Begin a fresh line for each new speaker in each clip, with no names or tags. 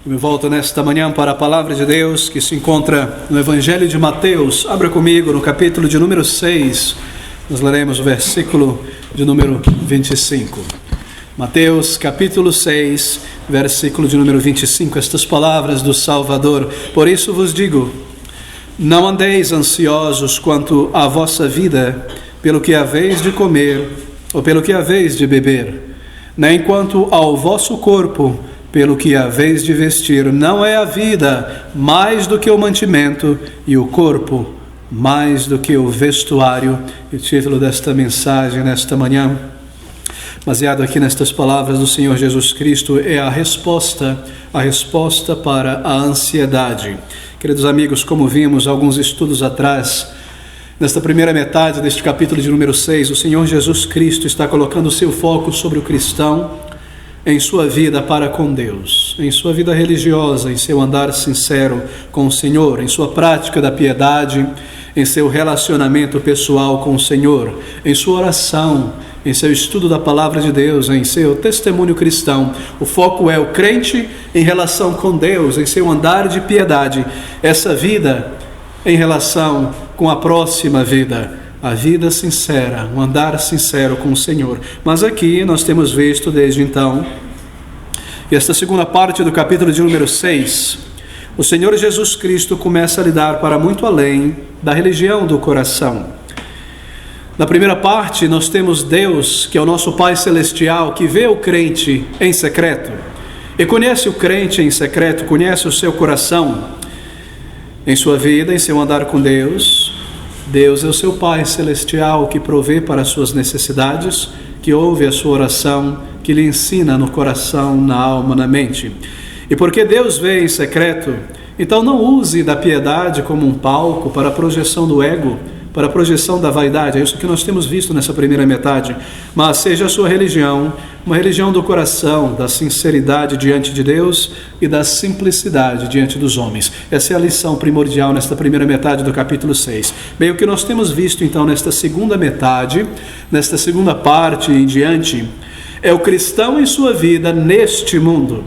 Eu me volto nesta manhã para a palavra de Deus que se encontra no Evangelho de Mateus. Abra comigo no capítulo de número 6, nós leremos o versículo de número 25. Mateus capítulo 6, versículo de número 25, estas palavras do Salvador. Por isso vos digo, não andeis ansiosos quanto à vossa vida, pelo que haveis de comer ou pelo que haveis de beber, nem quanto ao vosso corpo, pelo que haveis de vestir. Não é a vida mais do que o mantimento, e o corpo mais do que o vestuário. O título desta mensagem nesta manhã, baseado aqui nestas palavras do Senhor Jesus Cristo, é a resposta para a ansiedade. Queridos amigos, como vimos alguns estudos atrás, nesta primeira metade deste capítulo de número 6, o Senhor Jesus Cristo está colocando o seu foco sobre o cristão em sua vida para com Deus, em sua vida religiosa, em seu andar sincero com o Senhor, em sua prática da piedade, em seu relacionamento pessoal com o Senhor, em sua oração, em seu estudo da palavra de Deus, em seu testemunho cristão. O foco é o crente em relação com Deus, em seu andar de piedade, essa vida em relação com a próxima vida, a vida sincera, um andar sincero com o Senhor. Mas aqui nós temos visto desde então, e esta segunda parte do capítulo de número 6, o Senhor Jesus Cristo começa a lidar para muito além da religião do coração. Na primeira parte nós temos Deus, que é o nosso Pai Celestial, que vê o crente em secreto, e conhece o crente em secreto, conhece o seu coração, em sua vida, em seu andar com Deus. Deus é o seu Pai Celestial que provê para as suas necessidades, que ouve a sua oração, que lhe ensina no coração, na alma, na mente. E porque Deus vê em secreto, então não use da piedade como um palco para a projeção do ego, para a projeção da vaidade. É isso que nós temos visto nessa primeira metade. Mas seja a sua religião uma religião do coração, da sinceridade diante de Deus e da simplicidade diante dos homens. Essa é a lição primordial nesta primeira metade do capítulo 6. Bem, o que nós temos visto então nesta segunda metade, nesta segunda parte em diante, é o cristão em sua vida neste mundo.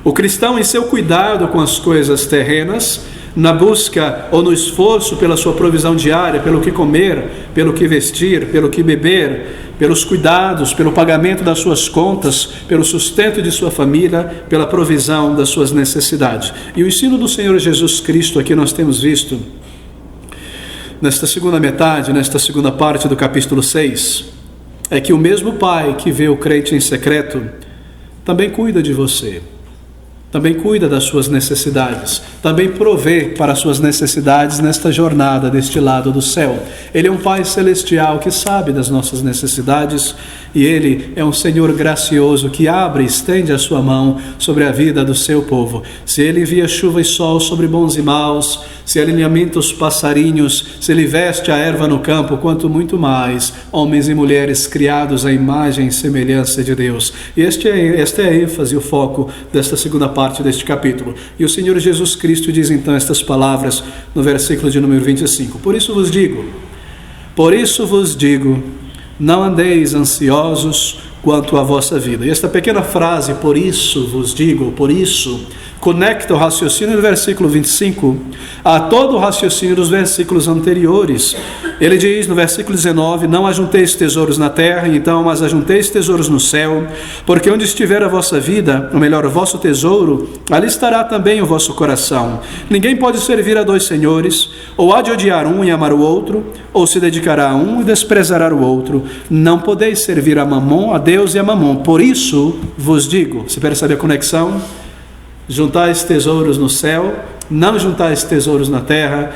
O cristão em seu cuidado com as coisas terrenas, na busca ou no esforço pela sua provisão diária, pelo que comer, pelo que vestir, pelo que beber, pelos cuidados, pelo pagamento das suas contas, pelo sustento de sua família, pela provisão das suas necessidades. E o ensino do Senhor Jesus Cristo aqui nós temos visto nesta segunda metade, nesta segunda parte do capítulo 6, é que o mesmo Pai que vê o crente em secreto também cuida de você. Também cuida das suas necessidades, também provê para as suas necessidades nesta jornada deste lado do céu. Ele é um Pai Celestial que sabe das nossas necessidades e Ele é um Senhor gracioso que abre e estende a sua mão sobre a vida do seu povo. Se Ele envia chuva e sol sobre bons e maus, se Ele alimenta os passarinhos, se Ele veste a erva no campo, quanto muito mais homens e mulheres criados à imagem e semelhança de Deus. E esta é a ênfase, o foco desta segunda parte deste capítulo. E o Senhor Jesus Cristo diz então estas palavras no versículo de número 25. Por isso vos digo, não andeis ansiosos quanto à vossa vida. E esta pequena frase, por isso vos digo, por isso, conecta o raciocínio do versículo 25 a todo o raciocínio dos versículos anteriores. Ele diz no versículo 19, não ajunteis tesouros na terra, então, mas ajunteis tesouros no céu, porque onde estiver a vossa vida, ou melhor, o vosso tesouro, ali estará também o vosso coração. Ninguém pode servir a dois senhores, ou há de odiar um e amar o outro, ou se dedicará a um e desprezará o outro. Não podeis servir a Mamon, a Deus e a Mamon. Por isso vos digo, você percebe a conexão? Juntais tesouros no céu, não juntais tesouros na terra.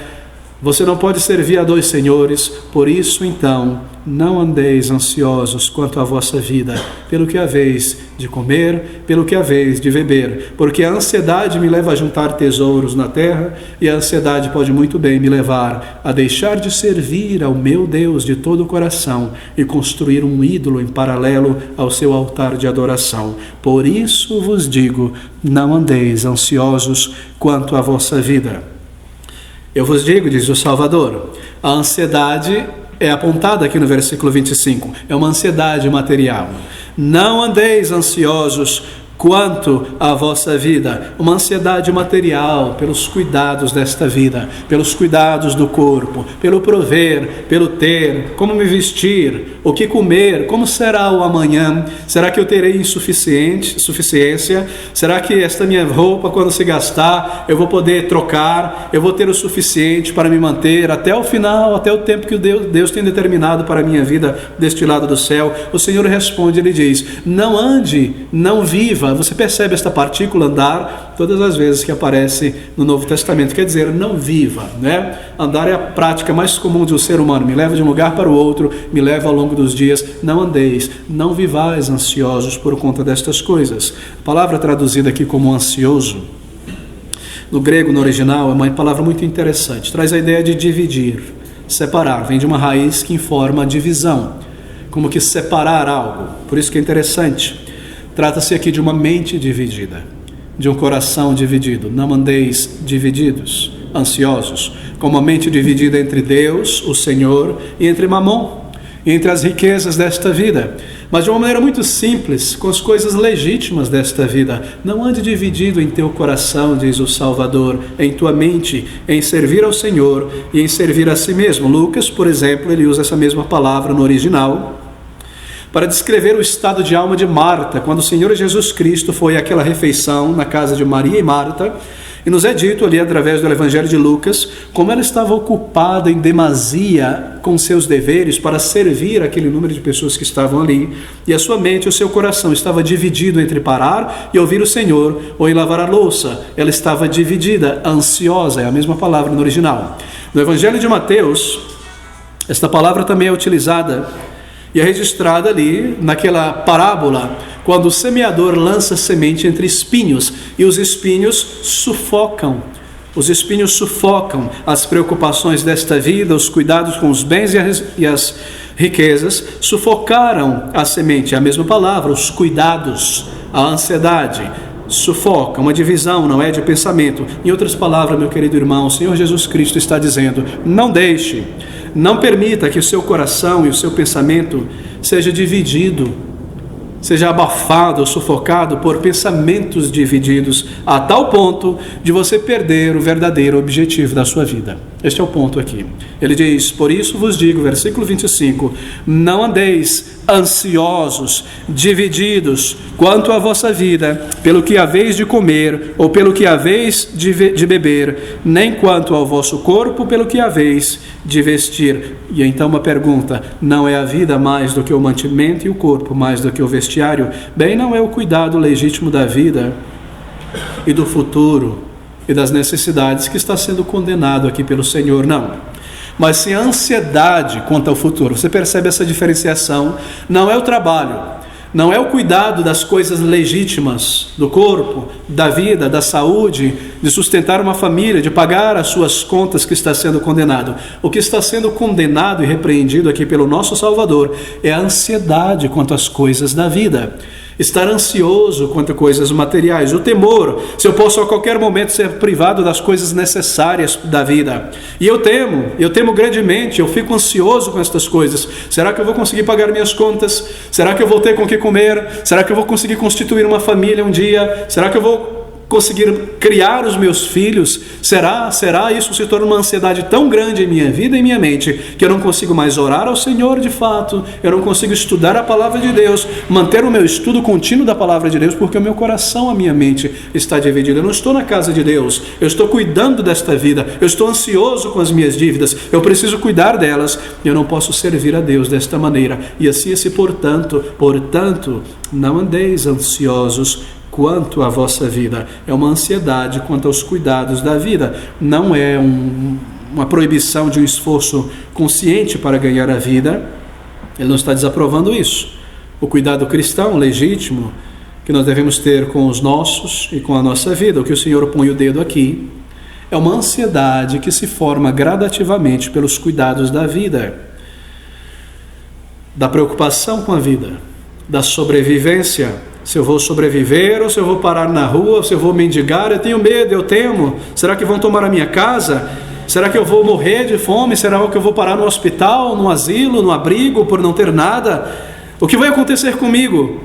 Você não pode servir a dois senhores, por isso então não andeis ansiosos quanto à vossa vida, pelo que haveis de comer, pelo que haveis de beber, porque a ansiedade me leva a juntar tesouros na terra, e a ansiedade pode muito bem me levar a deixar de servir ao meu Deus de todo o coração e construir um ídolo em paralelo ao seu altar de adoração. Por isso vos digo, não andeis ansiosos quanto à vossa vida. Eu vos digo, diz o Salvador, a ansiedade é apontada aqui no versículo 25, é uma ansiedade material. Não andeis ansiosos quanto à vossa vida. Uma ansiedade material pelos cuidados desta vida, pelos cuidados do corpo, pelo prover, pelo ter, como me vestir, o que comer, como será o amanhã, será que eu terei suficiência, será que esta minha roupa, quando se gastar, eu vou poder trocar, eu vou ter o suficiente para me manter até o final, até o tempo que Deus tem determinado para a minha vida deste lado do céu. O Senhor responde, Ele diz, não ande, não viva. Você percebe esta partícula andar todas as vezes que aparece no Novo Testamento, quer dizer, não viva, né? Andar é a prática mais comum de um ser humano, me leva de um lugar para o outro, me leva ao longo dos dias. Não andeis, não vivais ansiosos por conta destas coisas. A palavra traduzida aqui como ansioso, no grego, no original, é uma palavra muito interessante, traz a ideia de dividir, separar, vem de uma raiz que informa a divisão, como que separar algo, por isso que é interessante. Trata-se aqui de uma mente dividida, de um coração dividido. Não andeis divididos, ansiosos, com uma mente dividida entre Deus, o Senhor, e entre Mamon, e entre as riquezas desta vida, mas de uma maneira muito simples, com as coisas legítimas desta vida. Não ande dividido em teu coração, diz o Salvador, em tua mente, em servir ao Senhor e em servir a si mesmo. Lucas, por exemplo, ele usa essa mesma palavra no original, para descrever o estado de alma de Marta, quando o Senhor Jesus Cristo foi àquela refeição na casa de Maria e Marta, e nos é dito ali através do Evangelho de Lucas, como ela estava ocupada em demasia com seus deveres para servir aquele número de pessoas que estavam ali, e a sua mente, o seu coração estava dividido entre parar e ouvir o Senhor, ou em lavar a louça. Ela estava dividida, ansiosa, é a mesma palavra no original. No Evangelho de Mateus, esta palavra também é utilizada e é registrada ali naquela parábola, quando o semeador lança semente entre espinhos, e os espinhos sufocam. Os espinhos sufocam as preocupações desta vida, os cuidados com os bens e as riquezas, sufocaram a semente, é a mesma palavra, os cuidados, a ansiedade, sufoca, uma divisão, não é, de pensamento. Em outras palavras, meu querido irmão, o Senhor Jesus Cristo está dizendo, não deixe, não permita que o seu coração e o seu pensamento seja dividido, seja abafado ou sufocado por pensamentos divididos, a tal ponto de você perder o verdadeiro objetivo da sua vida. Este é o ponto aqui. Ele diz, por isso vos digo, versículo 25, não andeis ansiosos, divididos, quanto à vossa vida, pelo que haveis de comer, ou pelo que haveis de beber, nem quanto ao vosso corpo, pelo que haveis de vestir. E então uma pergunta, não é a vida mais do que o mantimento e o corpo mais do que o vestiário? Bem, não é o cuidado legítimo da vida e do futuro e das necessidades que está sendo condenado aqui pelo Senhor, não. Mas sim a ansiedade quanto ao futuro. Você percebe essa diferenciação? Não é o trabalho, não é o cuidado das coisas legítimas do corpo, da vida, da saúde, de sustentar uma família, de pagar as suas contas que está sendo condenado. O que está sendo condenado e repreendido aqui pelo nosso Salvador é a ansiedade quanto às coisas da vida. Estar ansioso quanto a coisas materiais, o temor, se eu posso a qualquer momento ser privado das coisas necessárias da vida. E eu temo grandemente, eu fico ansioso com estas coisas. Será que eu vou conseguir pagar minhas contas? Será que eu vou ter com o que comer? Será que eu vou conseguir constituir uma família um dia? Será que eu vou conseguir criar os meus filhos? Será? Isso se torna uma ansiedade tão grande em minha vida e em minha mente, que eu não consigo mais orar ao Senhor de fato, eu não consigo estudar a palavra de Deus, manter o meu estudo contínuo da palavra de Deus, porque o meu coração, a minha mente está dividida. Eu não estou na casa de Deus, eu estou cuidando desta vida, eu estou ansioso com as minhas dívidas, eu preciso cuidar delas, eu não posso servir a Deus desta maneira. E assim, portanto, não andeis ansiosos quanto à vossa vida. É uma ansiedade quanto aos cuidados da vida. Não é uma proibição de um esforço consciente para ganhar a vida. Ele não está desaprovando isso. O cuidado cristão legítimo que nós devemos ter com os nossos e com a nossa vida, o que o Senhor põe o dedo aqui, é uma ansiedade que se forma gradativamente pelos cuidados da vida, da preocupação com a vida, da sobrevivência. Se eu vou sobreviver, ou se eu vou parar na rua, ou se eu vou mendigar, eu tenho medo, eu temo. Será que vão tomar a minha casa? Será que eu vou morrer de fome? Será que eu vou parar no hospital, no asilo, no abrigo, por não ter nada? O que vai acontecer comigo?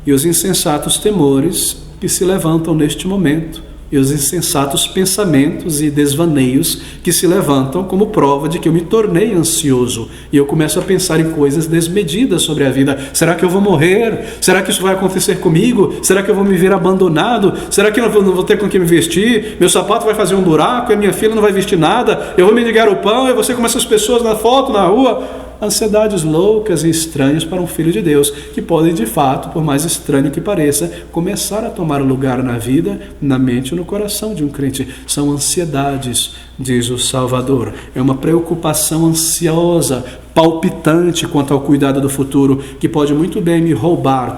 e os insensatos temores que se levantam neste momento, e os insensatos pensamentos e desvaneios que se levantam como prova de que eu me tornei ansioso e eu começo a pensar em coisas desmedidas sobre a vida. Será que eu vou morrer? Será que isso vai acontecer comigo? Será que eu vou me ver abandonado? Será que eu não vou ter com que me vestir? Meu sapato vai fazer um buraco e a minha filha não vai vestir nada? Eu vou mendigar o pão e você como essas pessoas na foto, na rua? Ansiedades loucas e estranhas para um filho de Deus, que podem de fato, por mais estranho que pareça, começar a tomar lugar na vida, na mente e no coração de um crente. São ansiedades, diz o Salvador. É uma preocupação ansiosa, palpitante quanto ao cuidado do futuro, que pode muito bem me roubar,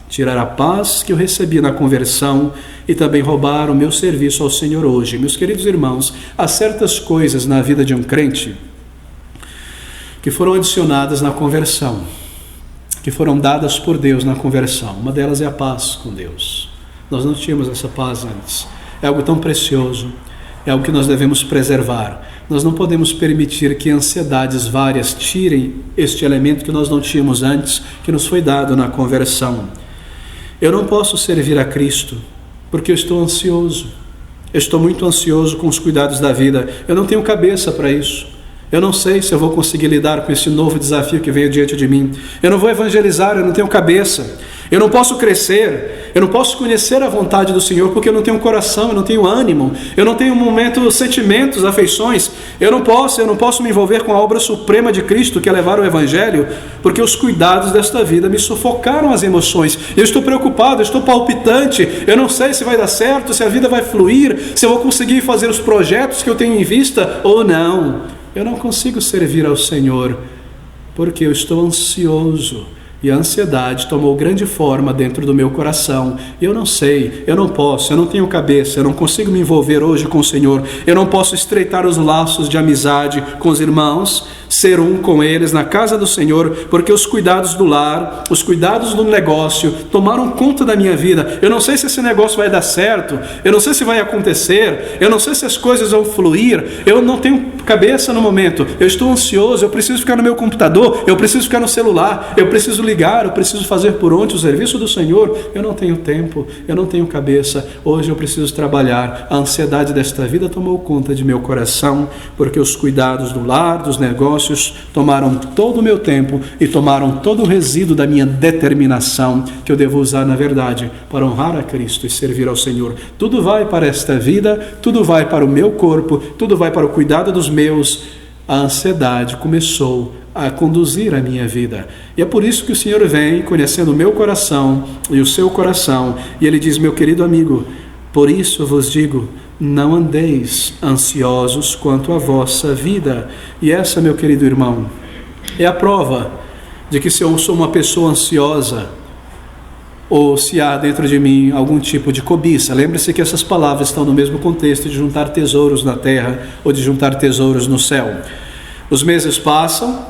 tirar a paz que eu recebi na conversão e também roubar o meu serviço ao Senhor hoje. Meus queridos irmãos, há certas coisas na vida de um crente que foram adicionadas na conversão, que foram dadas por Deus na conversão. Uma delas é a paz com Deus. Nós não tínhamos essa paz antes. É algo tão precioso, é algo que nós devemos preservar. Nós não podemos permitir que ansiedades várias tirem este elemento que nós não tínhamos antes, que nos foi dado na conversão. Eu não posso servir a Cristo porque eu estou ansioso. Eu estou muito ansioso com os cuidados da vida. Eu não tenho cabeça para isso. Eu não sei se eu vou conseguir lidar com esse novo desafio que veio diante de mim. Eu não vou evangelizar, eu não tenho cabeça. Eu não posso crescer, eu não posso conhecer a vontade do Senhor porque eu não tenho coração, eu não tenho ânimo, eu não tenho sentimentos, afeições. Eu não posso me envolver com a obra suprema de Cristo, que é levar o Evangelho, porque os cuidados desta vida me sufocaram as emoções. Eu estou preocupado, eu estou palpitante, eu não sei se vai dar certo, se a vida vai fluir, se eu vou conseguir fazer os projetos que eu tenho em vista ou não. Eu não consigo servir ao Senhor porque eu estou ansioso. E a ansiedade tomou grande forma dentro do meu coração. Eu não sei, eu não posso, eu não tenho cabeça, eu não consigo me envolver hoje com o Senhor. Eu não posso estreitar os laços de amizade com os irmãos, ser um com eles na casa do Senhor, porque os cuidados do lar, os cuidados do negócio tomaram conta da minha vida. Eu não sei se esse negócio vai dar certo, eu não sei se vai acontecer, eu não sei se as coisas vão fluir, eu não tenho cabeça no momento, eu estou ansioso, eu preciso ficar no meu computador, eu preciso ficar no celular, eu preciso ligar, eu preciso fazer por onde o serviço do Senhor. Eu não tenho tempo, eu não tenho cabeça, hoje eu preciso trabalhar. A ansiedade desta vida tomou conta de meu coração, porque os cuidados do lar, dos negócios, tomaram todo o meu tempo e tomaram todo o resíduo da minha determinação, que eu devo usar na verdade para honrar a Cristo e servir ao Senhor. Tudo vai para esta vida, tudo vai para o meu corpo, tudo vai para o cuidado dos meus. A ansiedade começou a conduzir a minha vida. E é por isso que o Senhor vem conhecendo o meu coração e o seu coração, e Ele diz: meu querido amigo, por isso eu vos digo, não andeis ansiosos quanto à vossa vida. E essa, meu querido irmão, é a prova de que se eu sou uma pessoa ansiosa, ou se há dentro de mim algum tipo de cobiça. Lembre-se que essas palavras estão no mesmo contexto de juntar tesouros na terra ou de juntar tesouros no céu. Os meses passam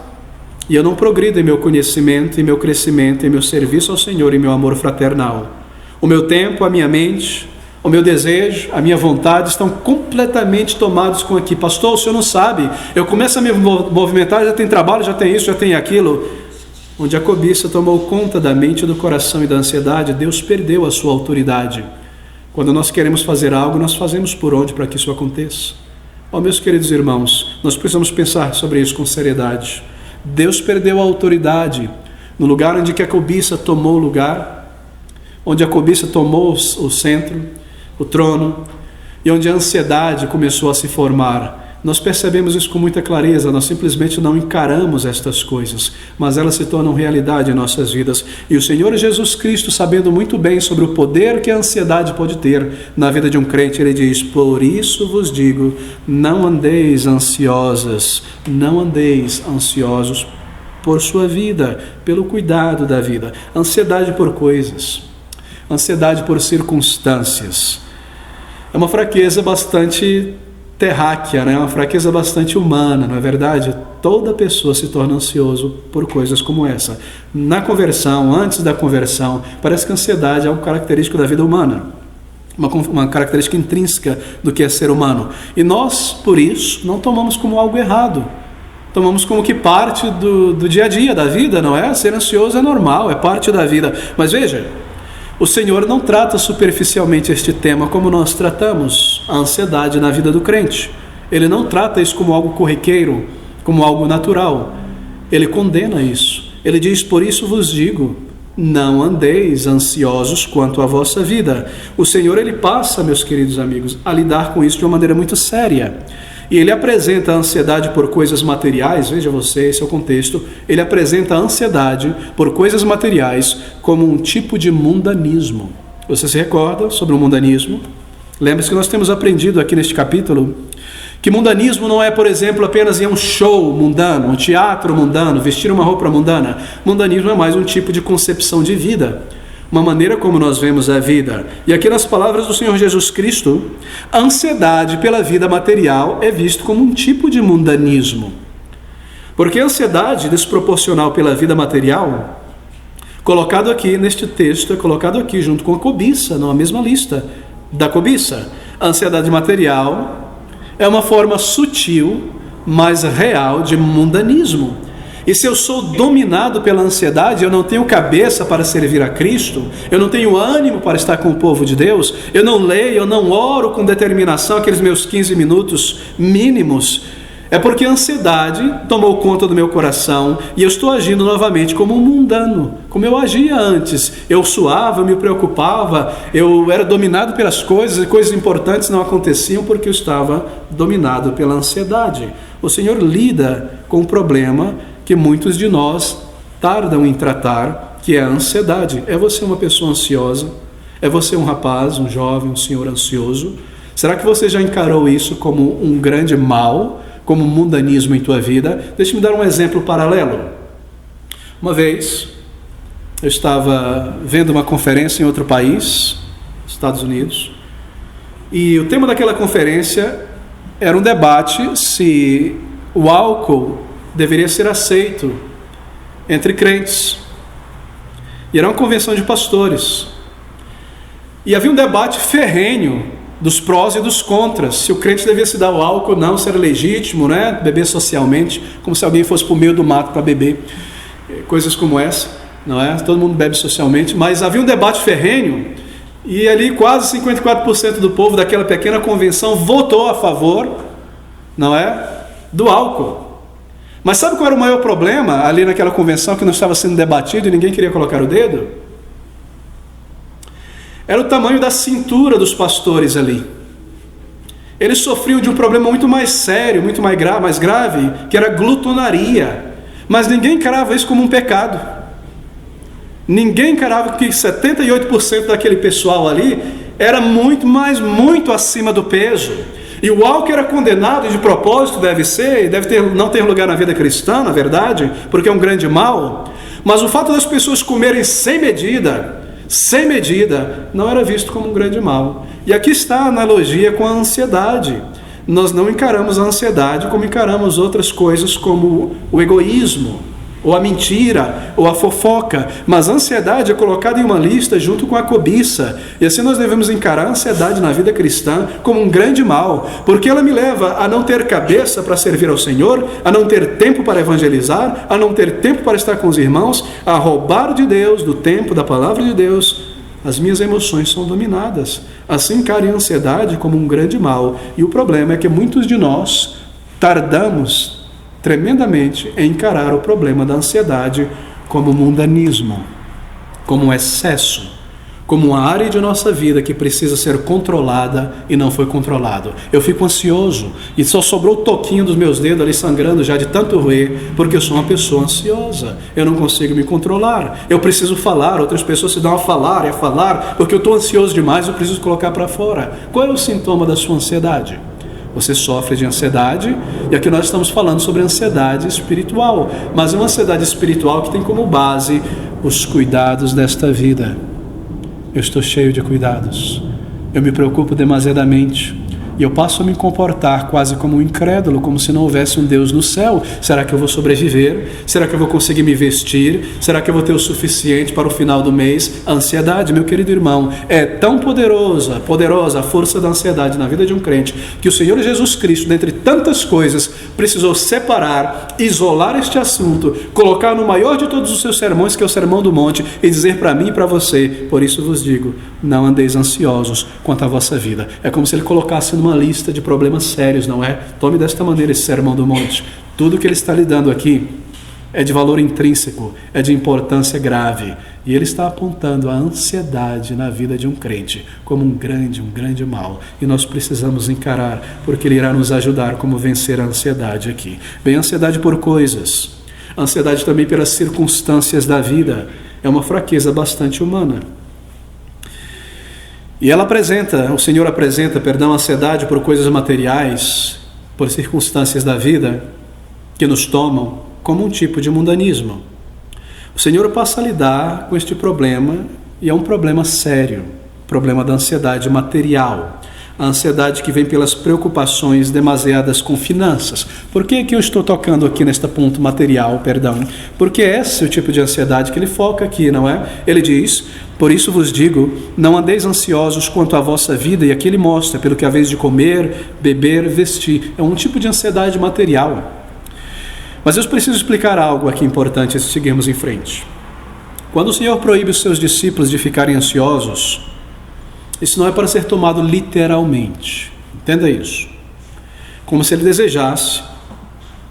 e eu não progrido em meu conhecimento, em meu crescimento, em meu serviço ao Senhor, em meu amor fraternal. O meu tempo, a minha mente, o meu desejo, a minha vontade estão completamente tomados com aqui. Pastor, o senhor não sabe, eu começo a me movimentar, já tem trabalho, já tem isso, já tem aquilo. Onde a cobiça tomou conta da mente, do coração e da ansiedade, Deus perdeu a sua autoridade. Quando nós queremos fazer algo, nós fazemos por onde para que isso aconteça? Oh, meus queridos irmãos, nós precisamos pensar sobre isso com seriedade. Deus perdeu a autoridade no lugar onde que a cobiça tomou lugar, onde a cobiça tomou o centro, o trono, e onde a ansiedade começou a se formar. Nós percebemos isso com muita clareza, nós simplesmente não encaramos estas coisas, mas elas se tornam realidade em nossas vidas. E o Senhor Jesus Cristo, sabendo muito bem sobre o poder que a ansiedade pode ter na vida de um crente, Ele diz: por isso vos digo, não andeis ansiosos por sua vida, pelo cuidado da vida. Ansiedade por coisas, ansiedade por circunstâncias, é uma fraqueza bastante terráquea, né? Uma fraqueza bastante humana, não é verdade? Toda pessoa se torna ansioso por coisas como essa. Na conversão, antes da conversão, parece que a ansiedade é algo característico da vida humana, uma característica intrínseca do que é ser humano. E nós, por isso, não tomamos como algo errado. Tomamos como que parte do dia a dia, da vida, não é? Ser ansioso é normal, é parte da vida. Mas veja, o Senhor não trata superficialmente este tema como nós tratamos a ansiedade na vida do crente. Ele não trata isso como algo corriqueiro, como algo natural. Ele condena isso. Ele diz: por isso vos digo, não andeis ansiosos quanto à vossa vida. O Senhor, ele passa, meus queridos amigos, a lidar com isso de uma maneira muito séria. E ele apresenta a ansiedade por coisas materiais, veja você, esse é o contexto, ele apresenta a ansiedade por coisas materiais como um tipo de mundanismo. Você se recorda sobre o mundanismo? Lembre-se que nós temos aprendido aqui neste capítulo que mundanismo não é, por exemplo, apenas ir a um show mundano, um teatro mundano, vestir uma roupa mundana. Mundanismo é mais um tipo de concepção de vida, uma maneira como nós vemos a vida. E aqui nas palavras do Senhor Jesus Cristo, a ansiedade pela vida material é visto como um tipo de mundanismo. Porque a ansiedade desproporcional pela vida material, colocado aqui neste texto, é colocado aqui junto com a cobiça, na mesma lista da cobiça. A ansiedade material é uma forma sutil, mas real de mundanismo. E se eu sou dominado pela ansiedade, eu não tenho cabeça para servir a Cristo, eu não tenho ânimo para estar com o povo de Deus, eu não leio, eu não oro com determinação aqueles meus 15 minutos mínimos, é porque a ansiedade tomou conta do meu coração e eu estou agindo novamente como um mundano, como eu agia antes. Eu suava, eu me preocupava, eu era dominado pelas coisas e coisas importantes não aconteciam porque eu estava dominado pela ansiedade. O Senhor lida com o problema que muitos de nós tardam em tratar, que é a ansiedade. É você uma pessoa ansiosa? É você um rapaz, um jovem, um senhor ansioso? Será que você já encarou isso como um grande mal, como um mundanismo em tua vida? Deixa-me dar um exemplo paralelo. Uma vez, eu estava vendo uma conferência em outro país, Estados Unidos, e o tema daquela conferência era um debate se o álcool deveria ser aceito entre crentes. E era uma convenção de pastores. E havia um debate ferrenho dos prós e dos contras, se o crente devia se dar o álcool ou não, se era legítimo, né? Beber socialmente, como se alguém fosse para o meio do mato para beber, coisas como essa, não é? Todo mundo bebe socialmente, mas havia um debate ferrenho, e ali quase 54% do povo daquela pequena convenção votou a favor, não é? Do álcool. Mas sabe qual era o maior problema ali naquela convenção que não estava sendo debatido e ninguém queria colocar o dedo? Era o tamanho da cintura dos pastores ali. Eles sofriam de um problema muito mais sério, muito mais grave, que era a glutonaria. Mas ninguém encarava isso como um pecado. Ninguém encarava que 78% daquele pessoal ali era muito acima do peso. E o álcool era condenado de propósito, não ter lugar na vida cristã, na verdade, porque é um grande mal. Mas o fato das pessoas comerem sem medida, não era visto como um grande mal. E aqui está a analogia com a ansiedade. Nós não encaramos a ansiedade como encaramos outras coisas como o egoísmo, ou a mentira, ou a fofoca, mas a ansiedade é colocada em uma lista junto com a cobiça, e assim nós devemos encarar a ansiedade na vida cristã como um grande mal, porque ela me leva a não ter cabeça para servir ao Senhor, a não ter tempo para evangelizar, a não ter tempo para estar com os irmãos, a roubar de Deus, do tempo, da palavra de Deus. As minhas emoções são dominadas. Assim encarem a ansiedade como um grande mal, e o problema é que muitos de nós tardamos tremendamente em encarar o problema da ansiedade como mundanismo, como um excesso, como uma área de nossa vida que precisa ser controlada e não foi controlado. Eu fico ansioso e só sobrou o toquinho dos meus dedos ali sangrando já de tanto roer, porque eu sou uma pessoa ansiosa, eu não consigo me controlar, eu preciso falar, outras pessoas se dão a falar, porque eu estou ansioso demais, eu preciso colocar para fora. Qual é o sintoma da sua ansiedade? Você sofre de ansiedade, e aqui nós estamos falando sobre ansiedade espiritual, mas é uma ansiedade espiritual que tem como base os cuidados desta vida. Eu estou cheio de cuidados, eu me preocupo demasiadamente, e eu passo a me comportar quase como um incrédulo, como se não houvesse um Deus no céu. Será que eu vou sobreviver? Será que eu vou conseguir me vestir? Será que eu vou ter o suficiente para o final do mês? A ansiedade, meu querido irmão, é tão poderosa a força da ansiedade na vida de um crente, que o Senhor Jesus Cristo, dentre tantas coisas, precisou separar, isolar este assunto, colocar no maior de todos os seus sermões, que é o Sermão do Monte, e dizer para mim e para você: por isso vos digo, não andeis ansiosos quanto à vossa vida. É como se ele colocasse numa lista de problemas sérios, não é? Tome desta maneira esse Sermão do Monte. Tudo que ele está lhe dando aqui é de valor intrínseco, é de importância grave. E ele está apontando a ansiedade na vida de um crente como um grande mal. E nós precisamos encarar, porque ele irá nos ajudar como vencer a ansiedade aqui. Bem, ansiedade por coisas, ansiedade também pelas circunstâncias da vida, é uma fraqueza bastante humana. E o Senhor apresenta, ansiedade por coisas materiais, por circunstâncias da vida que nos tomam, como um tipo de mundanismo. O Senhor passa a lidar com este problema, e é um problema sério, o problema da ansiedade material, a ansiedade que vem pelas preocupações demasiadas com finanças. Por que eu estou tocando aqui neste ponto material, Porque esse é o tipo de ansiedade que ele foca aqui, não é? Ele diz: por isso vos digo, não andeis ansiosos quanto à vossa vida, e aqui ele mostra, pelo que haveis de comer, beber, vestir. É um tipo de ansiedade material. Mas eu preciso explicar algo aqui importante antes de seguirmos em frente. Quando o Senhor proíbe os seus discípulos de ficarem ansiosos, isso não é para ser tomado literalmente. Entenda isso. Como se ele desejasse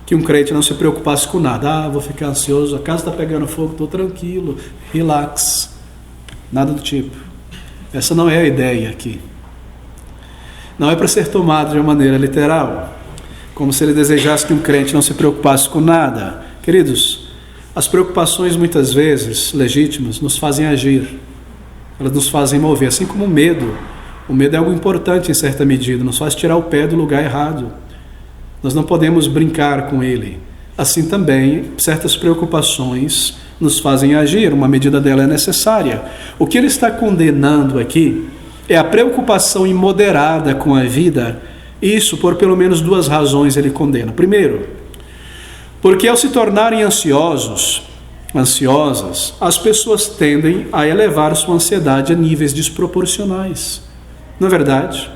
que um crente não se preocupasse com nada. Vou ficar ansioso, a casa está pegando fogo, estou tranquilo, relax. Nada do tipo. Essa não é a ideia aqui. Não é para ser tomado de uma maneira literal. Como se ele desejasse que um crente não se preocupasse com nada. Queridos, as preocupações muitas vezes legítimas nos fazem agir. Elas nos fazem mover, assim como o medo. O medo é algo importante em certa medida, nos faz tirar o pé do lugar errado. Nós não podemos brincar com ele. Assim também, certas preocupações nos fazem agir, uma medida dela é necessária. O que ele está condenando aqui é a preocupação imoderada com a vida. Isso por pelo menos duas razões ele condena. Primeiro, porque ao se tornarem ansiosas, as pessoas tendem a elevar sua ansiedade a níveis desproporcionais. Não é verdade?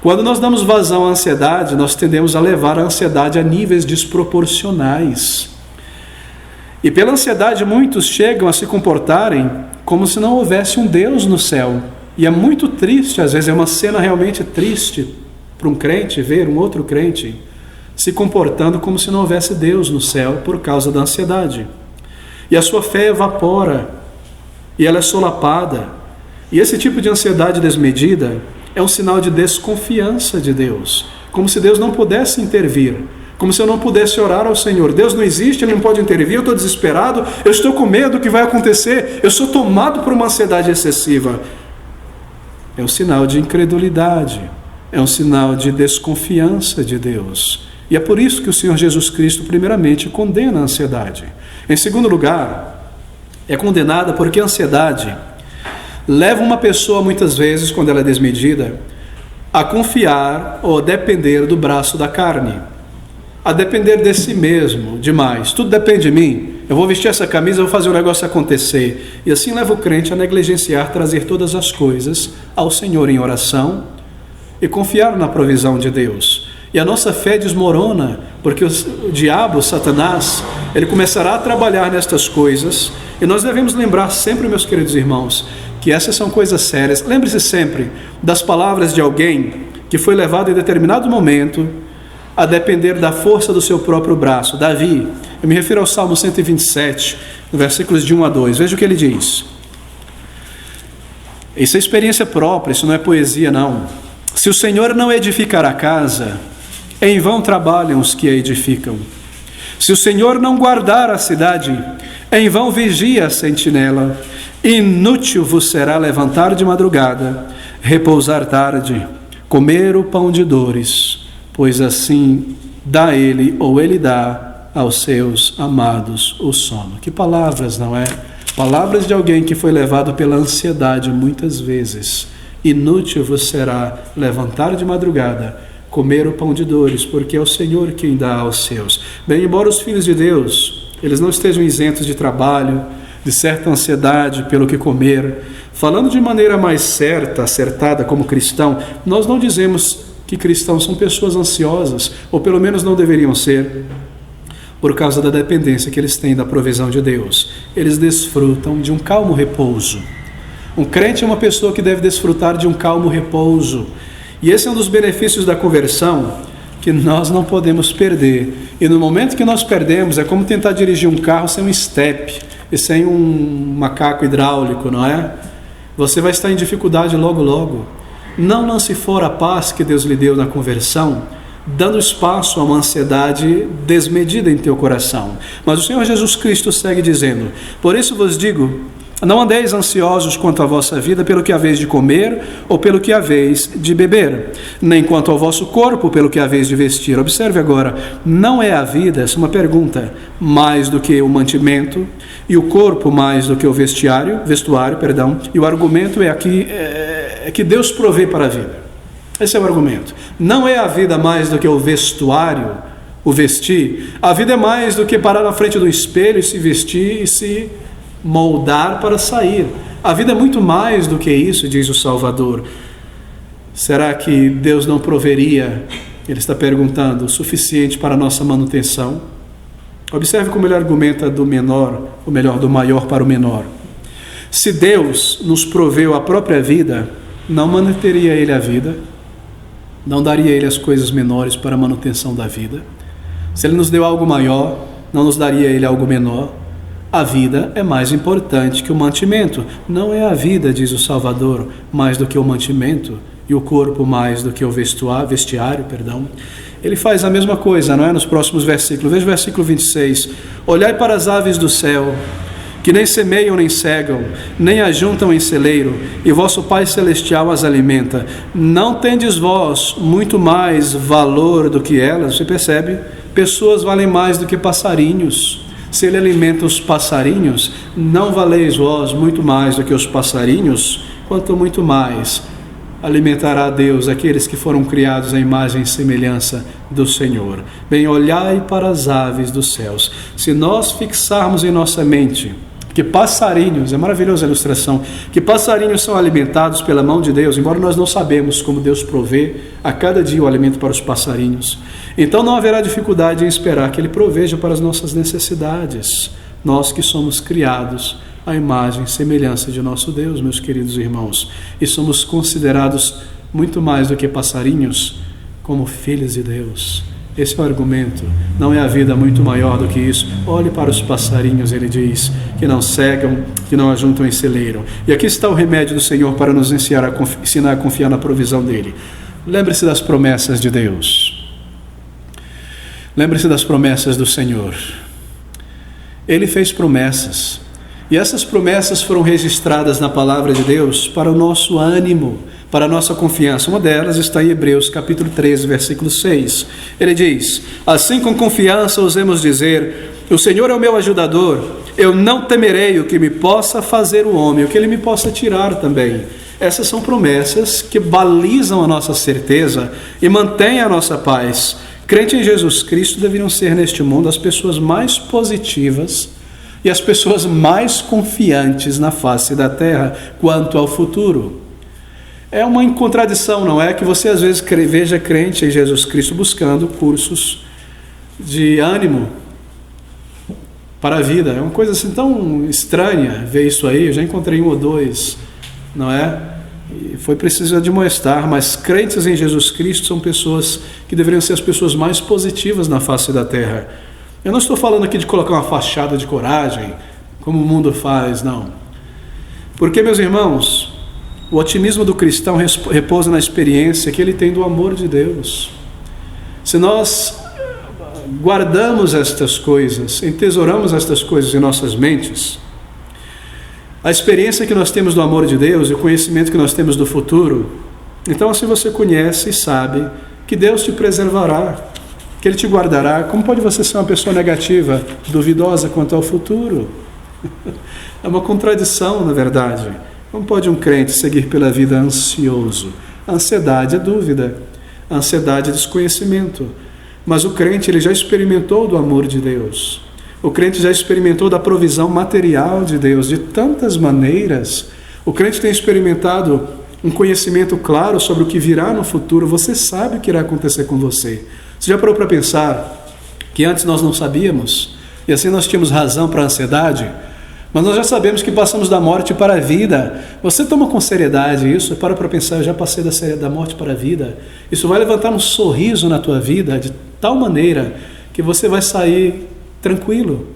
Quando nós damos vazão à ansiedade, nós tendemos a levar a ansiedade a níveis desproporcionais. E pela ansiedade, muitos chegam a se comportarem como se não houvesse um Deus no céu. E é muito triste, às vezes é uma cena realmente triste para um crente ver um outro crente se comportando como se não houvesse Deus no céu por causa da ansiedade. E a sua fé evapora, e ela é solapada. E esse tipo de ansiedade desmedida é um sinal de desconfiança de Deus, como se Deus não pudesse intervir, como se eu não pudesse orar ao Senhor. Deus não existe, Ele não pode intervir, eu estou desesperado, eu estou com medo do que vai acontecer, eu sou tomado por uma ansiedade excessiva. É um sinal de incredulidade, é um sinal de desconfiança de Deus. E é por isso que o Senhor Jesus Cristo, primeiramente, condena a ansiedade. Em segundo lugar, é condenada porque a ansiedade leva uma pessoa, muitas vezes, quando ela é desmedida, a confiar ou a depender do braço da carne, a depender de si mesmo demais. Tudo depende de mim. Eu vou vestir essa camisa, eu vou fazer o negócio acontecer. E assim leva o crente a negligenciar, trazer todas as coisas ao Senhor em oração e confiar na provisão de Deus. E a nossa fé desmorona, porque o diabo, Satanás, ele começará a trabalhar nestas coisas. E nós devemos lembrar sempre, meus queridos irmãos, que essas são coisas sérias. Lembre-se sempre das palavras de alguém que foi levado em determinado momento a depender da força do seu próprio braço. Davi, eu me refiro ao Salmo 127, versículos de 1 a 2. Veja o que ele diz. Isso é experiência própria, isso não é poesia, não. Se o Senhor não edificar a casa, em vão trabalham os que a edificam. Se o Senhor não guardar a cidade, em vão vigia a sentinela. Inútil vos será levantar de madrugada, repousar tarde, comer o pão de dores, pois assim dá ele, ou ele dá aos seus amados o sono. Que palavras, não é? Palavras de alguém que foi levado pela ansiedade muitas vezes Inútil vos será levantar de madrugada, comer o pão de dores, porque é o Senhor quem dá aos seus. Bem, embora os filhos de Deus, eles não estejam isentos de trabalho, de certa ansiedade pelo que comer, falando de maneira mais certa, acertada como cristão, nós não dizemos que cristãos são pessoas ansiosas, ou pelo menos não deveriam ser, por causa da dependência que eles têm da provisão de Deus. Eles desfrutam de um calmo repouso. Um crente é uma pessoa que deve desfrutar de um calmo repouso. E esse é um dos benefícios da conversão que nós não podemos perder. E no momento que nós perdemos, é como tentar dirigir um carro sem um estepe e sem um macaco hidráulico, não é? Você vai estar em dificuldade logo, logo. Não lance fora a paz que Deus lhe deu na conversão, dando espaço a uma ansiedade desmedida em teu coração. Mas o Senhor Jesus Cristo segue dizendo: por isso vos digo, não andeis ansiosos quanto à vossa vida, pelo que haveis de comer ou pelo que haveis de beber, nem quanto ao vosso corpo, pelo que haveis de vestir. Observe agora, não é a vida, essa é uma pergunta, mais do que o mantimento, e o corpo mais do que o vestuário, e o argumento é que Deus provê para a vida. Esse é o argumento. Não é a vida mais do que o vestuário, o vestir. A vida é mais do que parar na frente do espelho e se vestir e se moldar para sair. A vida é muito mais do que isso, diz o Salvador. Será que Deus não proveria, ele está perguntando, o suficiente para a nossa manutenção? Observe como ele argumenta do menor, ou melhor, do maior para o menor. Se Deus nos proveu a própria vida, não manteria ele a vida, não daria ele as coisas menores para a manutenção da vida. Se ele nos deu algo maior, não nos daria ele algo menor. A vida é mais importante que o mantimento. Não é a vida, diz o Salvador, mais do que o mantimento, e o corpo mais do que o vestiário. Ele faz a mesma coisa, não é? Nos próximos versículos. Veja o versículo 26. Olhai para as aves do céu, que nem semeiam nem cegam, nem ajuntam em celeiro, e vosso Pai Celestial as alimenta. Não tendes vós muito mais valor do que elas? Você percebe? Pessoas valem mais do que passarinhos. Se ele alimenta os passarinhos, não valeis vós muito mais do que os passarinhos? Quanto muito mais alimentará Deus aqueles que foram criados à imagem e semelhança do Senhor. Bem, olhai para as aves dos céus. Se nós fixarmos em nossa mente que passarinhos, é maravilhosa a ilustração, que passarinhos são alimentados pela mão de Deus, embora nós não sabemos como Deus provê a cada dia o alimento para os passarinhos, então não haverá dificuldade em esperar que Ele proveja para as nossas necessidades, nós que somos criados à imagem e semelhança de nosso Deus, meus queridos irmãos, e somos considerados muito mais do que passarinhos, como filhos de Deus. Esse é o argumento. Não é a vida muito maior do que isso? Olhe para os passarinhos, ele diz, que não cegam, que não ajuntam em celeiro. E aqui está o remédio do Senhor para nos ensinar a confiar na provisão dele. Lembre-se das promessas de Deus. Lembre-se das promessas do Senhor. Ele fez promessas. E essas promessas foram registradas na palavra de Deus para o nosso ânimo, para a nossa confiança. Uma delas está em Hebreus capítulo 13, versículo 6. Ele diz: assim com confiança ousemos dizer, o Senhor é o meu ajudador, eu não temerei o que me possa fazer o homem, o que ele me possa tirar também. Essas são promessas que balizam a nossa certeza e mantêm a nossa paz. Crente em Jesus Cristo deveriam ser neste mundo as pessoas mais positivas e as pessoas mais confiantes na face da terra quanto ao futuro. É uma contradição, não é? Que você às vezes veja crente em Jesus Cristo buscando cursos de ânimo para a vida. É uma coisa assim tão estranha ver isso aí. Eu já encontrei um ou dois, não é? E foi preciso admoestar, mas crentes em Jesus Cristo são pessoas que deveriam ser as pessoas mais positivas na face da terra. Eu não estou falando aqui de colocar uma fachada de coragem, como o mundo faz, não. Porque, meus irmãos, o otimismo do cristão repousa na experiência que ele tem do amor de Deus. Se nós guardamos estas coisas, entesouramos estas coisas em nossas mentes, a experiência que nós temos do amor de Deus e o conhecimento que nós temos do futuro, então assim você conhece e sabe que Deus te preservará, que Ele te guardará. Como pode você ser uma pessoa negativa, duvidosa quanto ao futuro? É uma contradição, na verdade. Como pode um crente seguir pela vida ansioso? A ansiedade é dúvida, a ansiedade é desconhecimento. Mas o crente, ele já experimentou do amor de Deus. O crente já experimentou da provisão material de Deus de tantas maneiras. O crente tem experimentado um conhecimento claro sobre o que virá no futuro. Você sabe o que irá acontecer com você. Você já parou para pensar que antes nós não sabíamos? E assim nós tínhamos razão para a ansiedade? Mas nós já sabemos que passamos da morte para a vida. Você toma com seriedade isso? Para pensar, eu já passei da morte para a vida. Isso vai levantar um sorriso na tua vida de tal maneira que você vai sair tranquilo.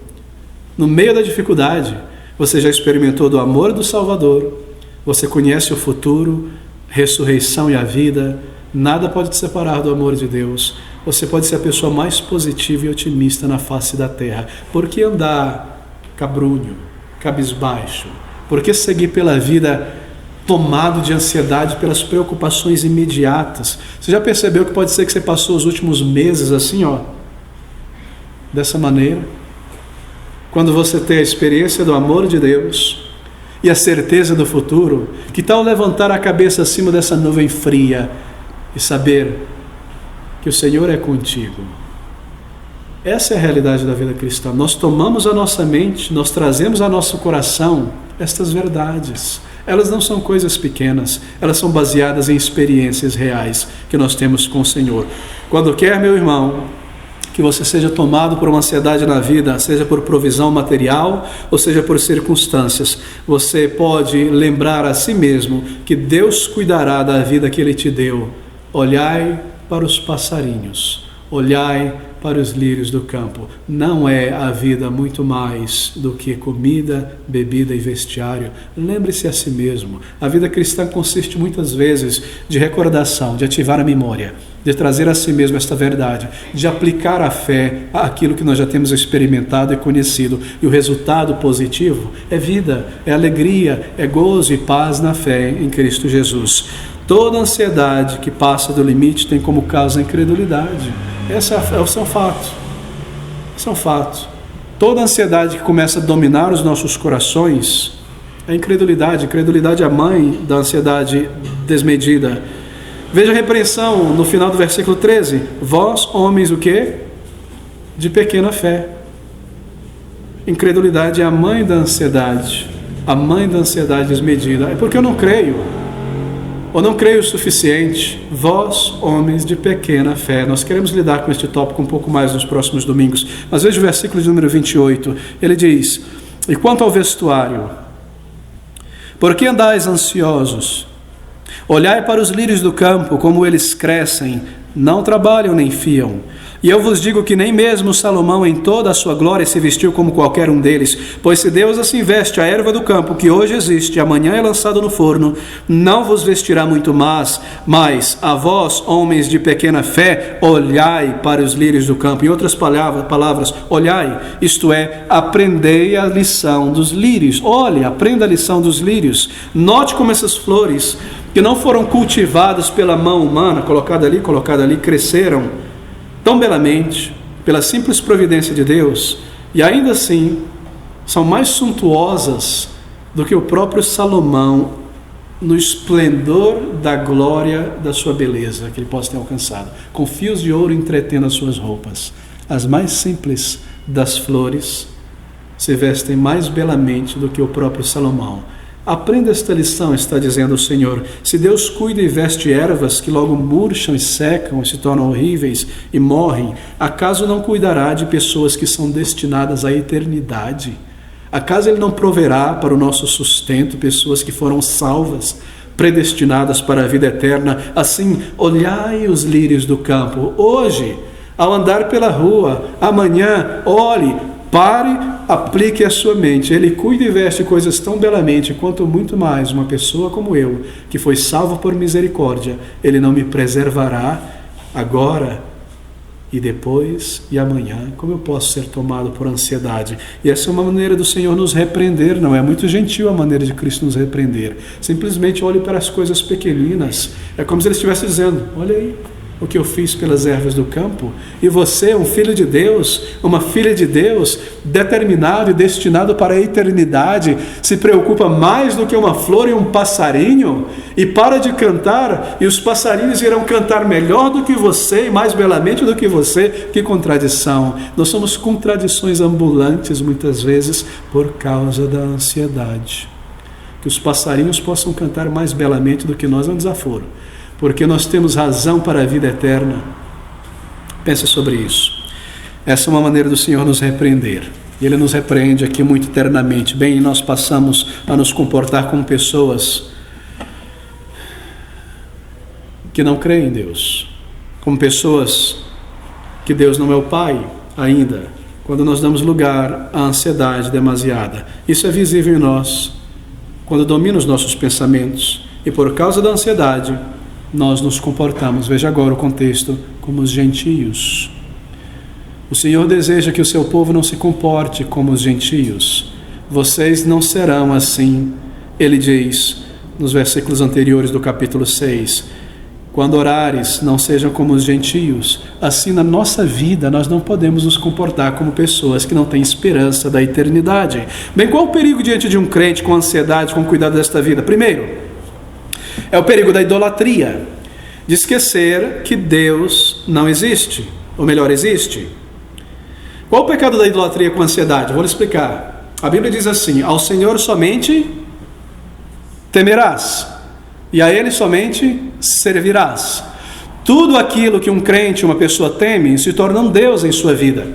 No meio da dificuldade, você já experimentou do amor do Salvador. Você conhece o futuro, ressurreição e a vida. Nada pode te separar do amor de Deus. Você pode ser a pessoa mais positiva e otimista na face da terra. Por que andar cabrunho, cabisbaixo? Por que seguir pela vida tomado de ansiedade pelas preocupações imediatas? Você já percebeu que pode ser que você passou os últimos meses assim, dessa maneira? Quando você tem a experiência do amor de Deus e a certeza do futuro, que tal levantar a cabeça acima dessa nuvem fria e saber que o Senhor é contigo? Essa é a realidade da vida cristã. Nós tomamos a nossa mente, nós trazemos ao nosso coração estas verdades. Elas não são coisas pequenas, elas são baseadas em experiências reais que nós temos com o Senhor. Quando quer, meu irmão, que você seja tomado por uma ansiedade na vida, seja por provisão material ou seja por circunstâncias, você pode lembrar a si mesmo que Deus cuidará da vida que Ele te deu. Olhai para os passarinhos, olhai para os lírios do campo. Não é a vida muito mais do que comida, bebida e vestiário? Lembre-se a si mesmo. A vida cristã consiste muitas vezes de recordação, de ativar a memória, de trazer a si mesmo esta verdade, de aplicar a fé àquilo que nós já temos experimentado e conhecido. E o resultado positivo é vida, é alegria, é gozo e paz na fé em Cristo Jesus. Toda ansiedade que passa do limite tem como causa a incredulidade. Esse é um fato. Esse é um fato. Toda ansiedade que começa a dominar os nossos corações é incredulidade. Incredulidade é a mãe da ansiedade desmedida. Veja a repreensão no final do versículo 13. Vós, homens, o quê? De pequena fé. Incredulidade é a mãe da ansiedade. A mãe da ansiedade desmedida. É porque eu não creio. Ou não creio o suficiente, vós, homens de pequena fé. Nós queremos lidar com este tópico um pouco mais nos próximos domingos. Mas veja o versículo de número 28. Ele diz: e quanto ao vestuário, por que andais ansiosos? Olhai para os lírios do campo, como eles crescem, não trabalham nem fiam. E eu vos digo que nem mesmo Salomão em toda a sua glória se vestiu como qualquer um deles. Pois se Deus assim veste a erva do campo, que hoje existe e amanhã é lançado no forno, não vos vestirá muito mais. Mas a vós, homens de pequena fé, olhai para os lírios do campo. Em outras palavras, olhai, isto é, aprendei a lição dos lírios. Olhe, aprenda a lição dos lírios. Note como essas flores, que não foram cultivadas pela mão humana, colocada ali, cresceram tão belamente, pela simples providência de Deus, e ainda assim são mais suntuosas do que o próprio Salomão no esplendor da glória da sua beleza que ele possa ter alcançado, com fios de ouro entretendo as suas roupas. As mais simples das flores se vestem mais belamente do que o próprio Salomão. Aprenda esta lição, está dizendo o Senhor. Se Deus cuida e veste ervas que logo murcham e secam e se tornam horríveis e morrem, acaso não cuidará de pessoas que são destinadas à eternidade? Acaso Ele não proverá para o nosso sustento pessoas que foram salvas, predestinadas para a vida eterna? Assim, olhai os lírios do campo. Hoje, ao andar pela rua, amanhã, olhe, pare, aplique a sua mente. Ele cuida e veste coisas tão belamente, quanto muito mais uma pessoa como eu, que foi salvo por misericórdia, Ele não me preservará agora e depois e amanhã? Como eu posso ser tomado por ansiedade? E essa é uma maneira do Senhor nos repreender. Não é muito gentil a maneira de Cristo nos repreender. Simplesmente olhe para as coisas pequeninas. É como se Ele estivesse dizendo: olha aí, o que eu fiz pelas ervas do campo? E você, um filho de Deus, uma filha de Deus, determinado e destinado para a eternidade, se preocupa mais do que uma flor e um passarinho? E para de cantar, e os passarinhos irão cantar melhor do que você e mais belamente do que você? Que contradição! Nós somos contradições ambulantes muitas vezes por causa da ansiedade. Que os passarinhos possam cantar mais belamente do que nós é um desaforo, porque nós temos razão para a vida eterna. Pense sobre isso. Essa é uma maneira do Senhor nos repreender. Ele nos repreende aqui muito ternamente. Bem, nós passamos a nos comportar como pessoas que não creem em Deus, como pessoas que Deus não é o Pai ainda, quando nós damos lugar à ansiedade demasiada. Isso é visível em nós, quando domina os nossos pensamentos, e por causa da ansiedade, nós nos comportamos, veja agora o contexto, como os gentios. O Senhor deseja que o seu povo não se comporte como os gentios. Vocês não serão assim, ele diz nos versículos anteriores do capítulo 6. Quando orares, não sejam como os gentios. Assim, na nossa vida, nós não podemos nos comportar como pessoas que não têm esperança da eternidade. Bem, qual o perigo diante de um crente com ansiedade, com cuidado desta vida? Primeiro, é o perigo da idolatria, de esquecer que Deus não existe, ou melhor, existe. Qual o pecado da idolatria com ansiedade? Vou lhe explicar. A Bíblia diz assim: ao Senhor somente temerás, e a Ele somente servirás. Tudo aquilo que um crente, uma pessoa teme, se torna um Deus em sua vida.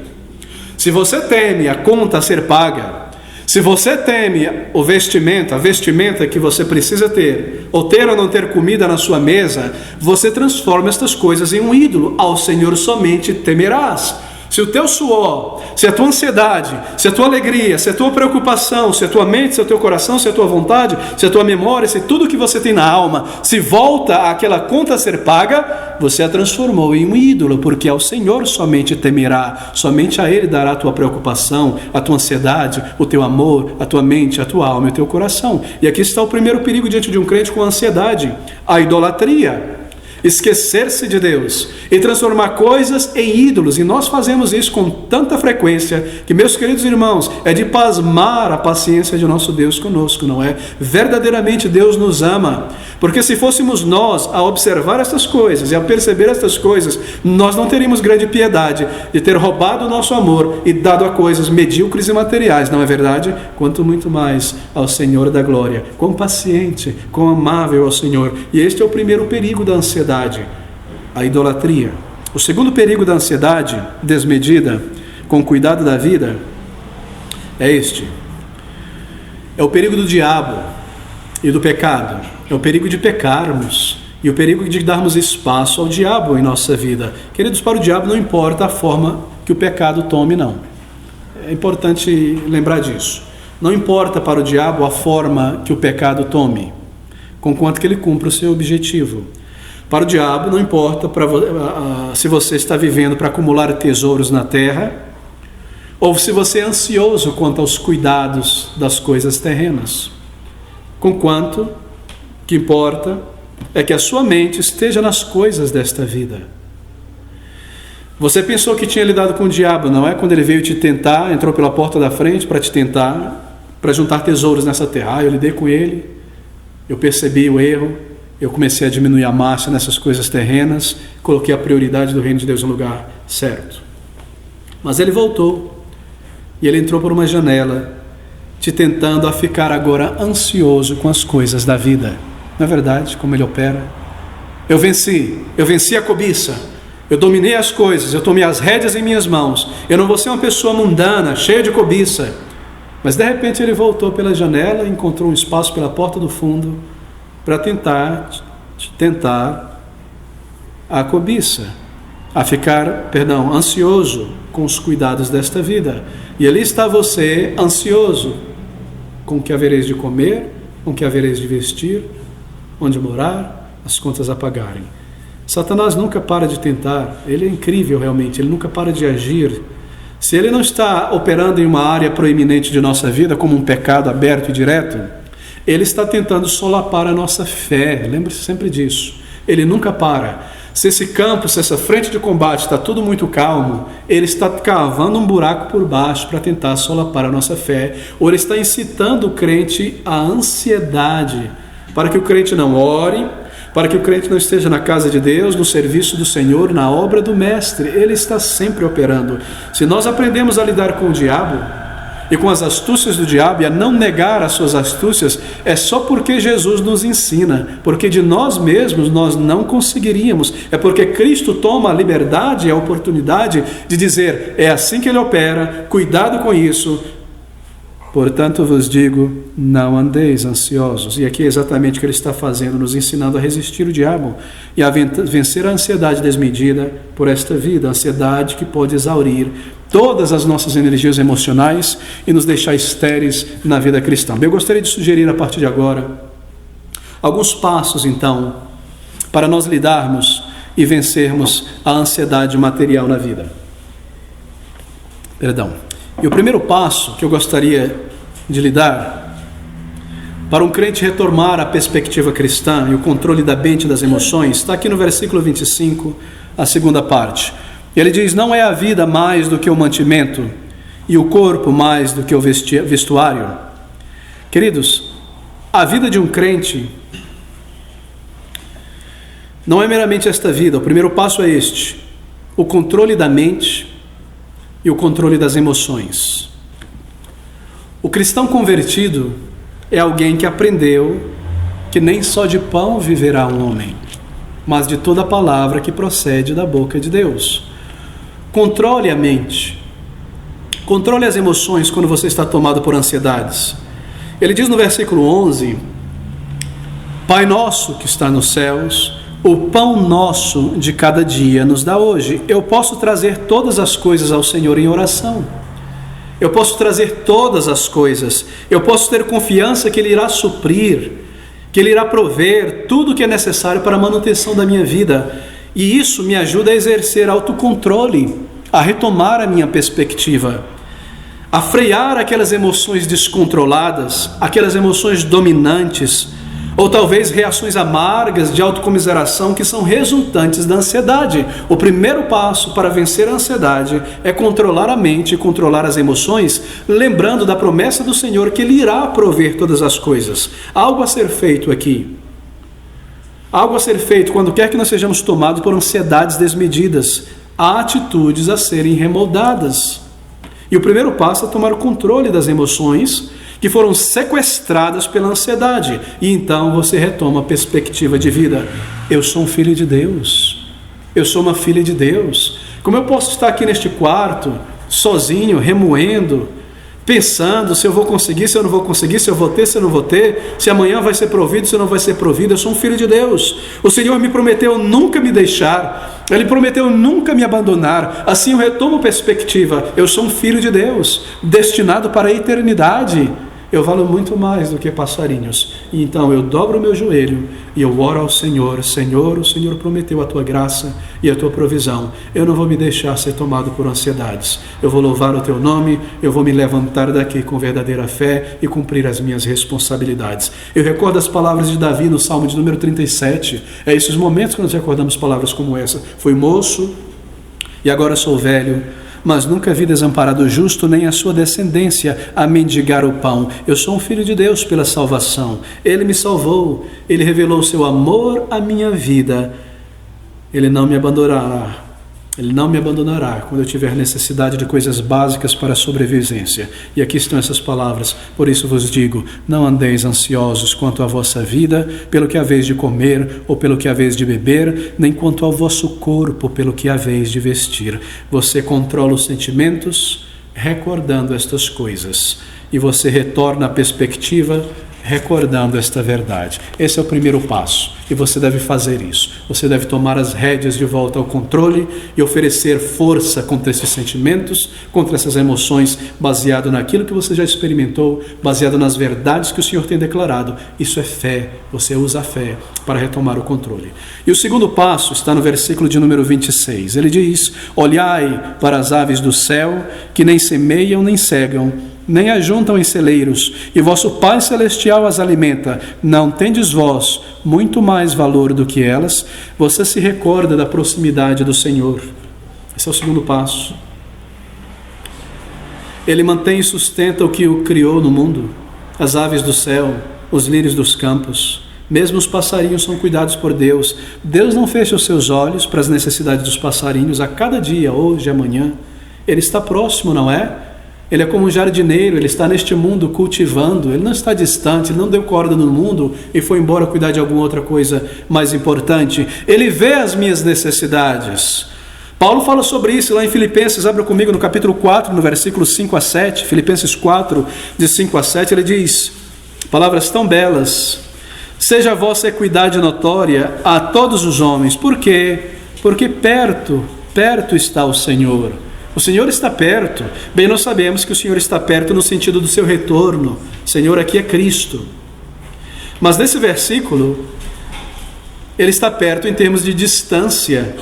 Se você teme a conta a ser paga, se você teme a vestimenta que você precisa ter, ou ter ou não ter comida na sua mesa, você transforma estas coisas em um ídolo. Ao Senhor somente temerás. Se o teu suor, se a tua ansiedade, se a tua alegria, se a tua preocupação, se a tua mente, se o teu coração, se a tua vontade, se a tua memória, se tudo que você tem na alma se volta àquela conta a ser paga, você a transformou em um ídolo, porque ao Senhor somente temerá, somente a Ele dará a tua preocupação, a tua ansiedade, o teu amor, a tua mente, a tua alma e o teu coração. E aqui está o primeiro perigo diante de um crente com ansiedade: a idolatria. Esquecer-se de Deus e transformar coisas em ídolos. E nós fazemos isso com tanta frequência que, meus queridos irmãos, é de pasmar a paciência de nosso Deus conosco, não é? Verdadeiramente Deus nos ama, porque se fôssemos nós a observar estas coisas e a perceber estas coisas, nós não teríamos grande piedade de ter roubado o nosso amor e dado a coisas medíocres e materiais, não é verdade? Quanto muito mais ao Senhor da glória. Quão paciente, quão amável ao Senhor. E este é o primeiro perigo da ansiedade: a idolatria. O segundo perigo da ansiedade desmedida, com cuidado da vida, é este: é o perigo do diabo e do pecado. É o perigo de pecarmos e o perigo de darmos espaço ao diabo em nossa vida. Queridos, para o diabo não importa a forma que o pecado tome, não. É importante lembrar disso. Não importa para o diabo a forma que o pecado tome, conquanto que ele cumpra o seu objetivo. Para o diabo não importa se você está vivendo para acumular tesouros na terra, ou se você é ansioso quanto aos cuidados das coisas terrenas. Conquanto que importa é que a sua mente esteja nas coisas desta vida. Você pensou que tinha lidado com o diabo, não é? Quando ele veio te tentar, entrou pela porta da frente para te tentar, para juntar tesouros nessa terra. Eu lidei com ele, eu percebi o erro, eu comecei a diminuir a marcha nessas coisas terrenas, coloquei a prioridade do reino de Deus no lugar certo. Mas ele voltou, e ele entrou por uma janela, te tentando a ficar agora ansioso com as coisas da vida. Não é verdade como ele opera? Eu venci a cobiça, eu dominei as coisas, eu tomei as rédeas em minhas mãos, eu não vou ser uma pessoa mundana, cheia de cobiça. Mas de repente ele voltou pela janela, encontrou um espaço pela porta do fundo, para tentar a cobiça, a ficar, ansioso com os cuidados desta vida. E ali está você, ansioso com o que havereis de comer, com o que havereis de vestir, onde morar, as contas a pagarem. Satanás nunca para de tentar, ele é incrível realmente, ele nunca para de agir. Se ele não está operando em uma área proeminente de nossa vida, como um pecado aberto e direto, ele está tentando solapar a nossa fé. Lembre-se sempre disso. Ele nunca para. Se esse campo, se essa frente de combate está tudo muito calmo, ele está cavando um buraco por baixo para tentar solapar a nossa fé, ou ele está incitando o crente à ansiedade, para que o crente não ore, para que o crente não esteja na casa de Deus, no serviço do Senhor, na obra do Mestre. Ele está sempre operando. Se nós aprendemos a lidar com o diabo e com as astúcias do diabo e a não negar as suas astúcias, é só porque Jesus nos ensina, porque de nós mesmos nós não conseguiríamos. É porque Cristo toma a liberdade e a oportunidade de dizer: é assim que ele opera, cuidado com isso. Portanto vos digo, não andeis ansiosos. E aqui é exatamente o que ele está fazendo, nos ensinando a resistir o diabo e a vencer a ansiedade desmedida por esta vida, a ansiedade que pode exaurir todas as nossas energias emocionais e nos deixar estéreis na vida cristã. Eu gostaria de sugerir a partir de agora alguns passos, então, para nós lidarmos e vencermos a ansiedade material na vida. E o primeiro passo que eu gostaria de lhe dar, para um crente retomar a perspectiva cristã e o controle da mente e das emoções, está aqui no versículo 25, a segunda parte. Ele diz: não é a vida mais do que o mantimento, e o corpo mais do que o vestuário? Queridos, a vida de um crente não é meramente esta vida. O primeiro passo é este: o controle da mente e o controle das emoções. O cristão convertido é alguém que aprendeu que nem só de pão viverá um homem, mas de toda palavra que procede da boca de Deus. Controle a mente, controle as emoções quando você está tomado por ansiedades. Ele diz no versículo 11: Pai nosso que está nos céus, o pão nosso de cada dia nos dá hoje. Eu posso trazer todas as coisas ao Senhor em oração. Eu posso trazer todas as coisas. Eu posso ter confiança que Ele irá suprir, que Ele irá prover tudo o que é necessário para a manutenção da minha vida. E isso me ajuda a exercer autocontrole, a retomar a minha perspectiva, a frear aquelas emoções descontroladas, aquelas emoções dominantes, ou talvez reações amargas de autocomiseração que são resultantes da ansiedade. O primeiro passo para vencer a ansiedade é controlar a mente e controlar as emoções, lembrando da promessa do Senhor que Ele irá prover todas as coisas. Algo a ser feito aqui. Algo a ser feito quando quer que nós sejamos tomados por ansiedades desmedidas. Há atitudes a serem remoldadas. E o primeiro passo é tomar o controle das emoções que foram sequestradas pela ansiedade. E então você retoma a perspectiva de vida. Eu sou um filho de Deus. Eu sou uma filha de Deus. Como eu posso estar aqui neste quarto, sozinho, remoendo, pensando se eu vou conseguir, se eu não vou conseguir, se eu vou ter, se eu não vou ter, se amanhã vai ser provido, se não vai ser provido? Eu sou um filho de Deus. O Senhor me prometeu nunca me deixar. Ele prometeu nunca me abandonar. Assim eu retomo perspectiva. Eu sou um filho de Deus, destinado para a eternidade. Eu valo muito mais do que passarinhos. E então eu dobro o meu joelho e eu oro ao Senhor. Senhor, o Senhor prometeu a tua graça e a tua provisão. Eu não vou me deixar ser tomado por ansiedades. Eu vou louvar o teu nome, eu vou me levantar daqui com verdadeira fé e cumprir as minhas responsabilidades. Eu recordo as palavras de Davi no Salmo de número 37. É esses momentos que nós recordamos palavras como essa. Fui moço e agora sou velho, mas nunca vi desamparado o justo, nem a sua descendência a mendigar o pão. Eu sou um filho de Deus pela salvação. Ele me salvou, Ele revelou o seu amor à minha vida. Ele não me abandonará. Ele não me abandonará quando eu tiver necessidade de coisas básicas para a sobrevivência. E aqui estão essas palavras. Por isso vos digo, não andeis ansiosos quanto à vossa vida, pelo que haveis de comer ou pelo que haveis de beber, nem quanto ao vosso corpo, pelo que haveis de vestir. Você controla os sentimentos recordando estas coisas. E você retorna à perspectiva recordando esta verdade. Esse é o primeiro passo e você deve fazer isso. Você deve tomar as rédeas de volta ao controle e oferecer força contra esses sentimentos, contra essas emoções, baseado naquilo que você já experimentou, baseado nas verdades que o Senhor tem declarado. Isso é fé. Você usa a fé para retomar o controle. E o segundo passo está no versículo de número 26. Ele diz: olhai para as aves do céu, que nem semeiam nem cegam, nem ajuntam em celeiros, e vosso Pai Celestial as alimenta. Não tendes vós muito mais valor do que elas? Você se recorda da proximidade do Senhor. Esse é o segundo passo. Ele mantém e sustenta o que o criou no mundo, as aves do céu, os lírios dos campos. Mesmo os passarinhos são cuidados por Deus. Deus não fecha os seus olhos para as necessidades dos passarinhos a cada dia, hoje, amanhã. Ele está próximo, não é? Ele é como um jardineiro, ele está neste mundo cultivando, ele não está distante, ele não deu corda no mundo e foi embora cuidar de alguma outra coisa mais importante. Ele vê as minhas necessidades. Paulo fala sobre isso lá em Filipenses, abra comigo no capítulo 4, no versículo 5 a 7, Filipenses 4, de 5 a 7, ele diz, palavras tão belas: seja a vossa equidade notória a todos os homens. Por quê? Porque perto está o Senhor. O Senhor está perto. Bem, nós sabemos que o Senhor está perto no sentido do seu retorno. O Senhor aqui é Cristo. Mas nesse versículo, ele está perto em termos de distância.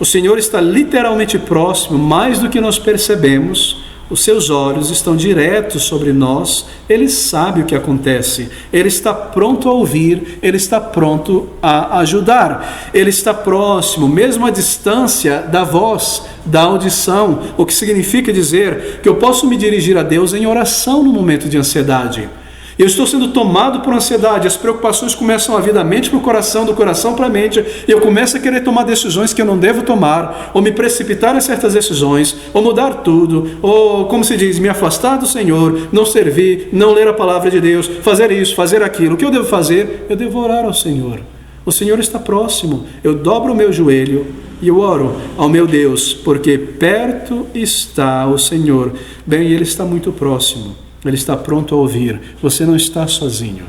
O Senhor está literalmente próximo, mais do que nós percebemos. Os seus olhos estão diretos sobre nós, ele sabe o que acontece, ele está pronto a ouvir, ele está pronto a ajudar, ele está próximo, mesmo à distância da voz, da audição, o que significa dizer que eu posso me dirigir a Deus em oração no momento de ansiedade. Eu estou sendo tomado por ansiedade, as preocupações começam a vir da mente para o coração, do coração para a mente, e eu começo a querer tomar decisões que eu não devo tomar, ou me precipitar em certas decisões, ou mudar tudo, ou, como se diz, me afastar do Senhor, não servir, não ler a palavra de Deus, fazer isso, fazer aquilo. O que eu devo fazer? Eu devo orar ao Senhor. O Senhor está próximo, eu dobro o meu joelho e eu oro ao meu Deus, porque perto está o Senhor. Bem, Ele está muito próximo. Ele está pronto a ouvir. Você não está sozinho.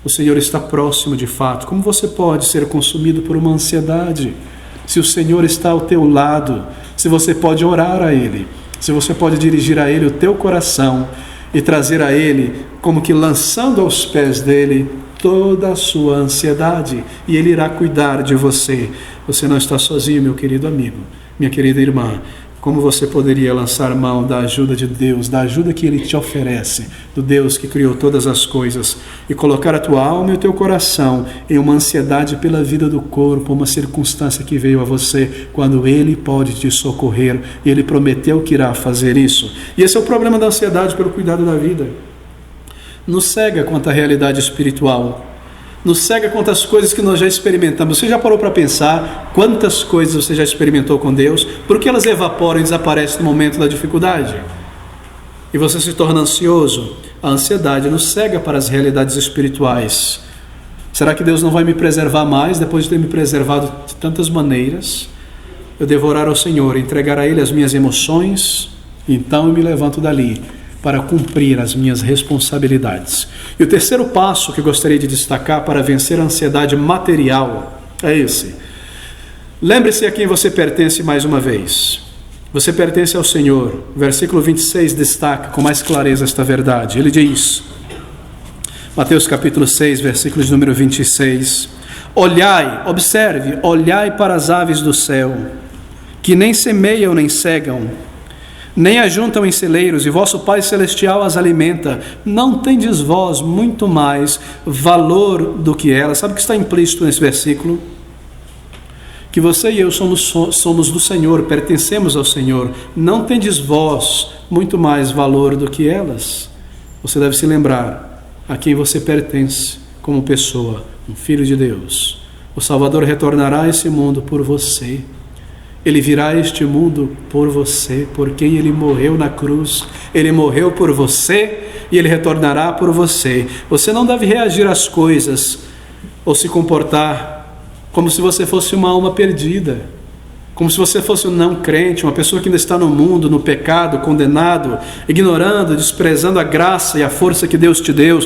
O Senhor está próximo de fato. Como você pode ser consumido por uma ansiedade? Se o Senhor está ao teu lado, se você pode orar a Ele, se você pode dirigir a Ele o teu coração e trazer a Ele, como que lançando aos pés dEle toda a sua ansiedade, e Ele irá cuidar de você. Você não está sozinho, meu querido amigo, minha querida irmã. Como você poderia lançar mão da ajuda de Deus, da ajuda que Ele te oferece, do Deus que criou todas as coisas, e colocar a tua alma e o teu coração em uma ansiedade pela vida do corpo, uma circunstância que veio a você, quando Ele pode te socorrer, e Ele prometeu que irá fazer isso. E esse é o problema da ansiedade pelo cuidado da vida. Nos cega quanto à realidade espiritual. Nos cega quantas coisas que nós já experimentamos. Você já parou para pensar quantas coisas você já experimentou com Deus? Porque elas evaporam e desaparecem no momento da dificuldade. E você se torna ansioso. A ansiedade nos cega para as realidades espirituais. Será que Deus não vai me preservar mais depois de ter me preservado de tantas maneiras? Eu devo orar ao Senhor, entregar a Ele as minhas emoções, então eu me levanto dali para cumprir as minhas responsabilidades. E o terceiro passo que eu gostaria de destacar para vencer a ansiedade material é esse. Lembre-se a quem você pertence mais uma vez. Você pertence ao Senhor. O versículo 26 destaca com mais clareza esta verdade. Ele diz, Mateus capítulo 6, versículo de número 26, olhai, observe, olhai para as aves do céu, que nem semeiam nem cegam, nem ajuntam em celeiros, e vosso Pai Celestial as alimenta. Não tendes vós muito mais valor do que elas? Sabe o que está implícito nesse versículo? Que você e eu somos do Senhor, pertencemos ao Senhor. Não tendes vós muito mais valor do que elas? Você deve se lembrar a quem você pertence como pessoa, um filho de Deus. O Salvador retornará a esse mundo por você. Ele virá a este mundo por você, por quem Ele morreu na cruz. Ele morreu por você e Ele retornará por você. Você não deve reagir às coisas ou se comportar como se você fosse uma alma perdida, como se você fosse um não crente, uma pessoa que ainda está no mundo, no pecado, condenado, ignorando, desprezando a graça e a força que Deus te deu.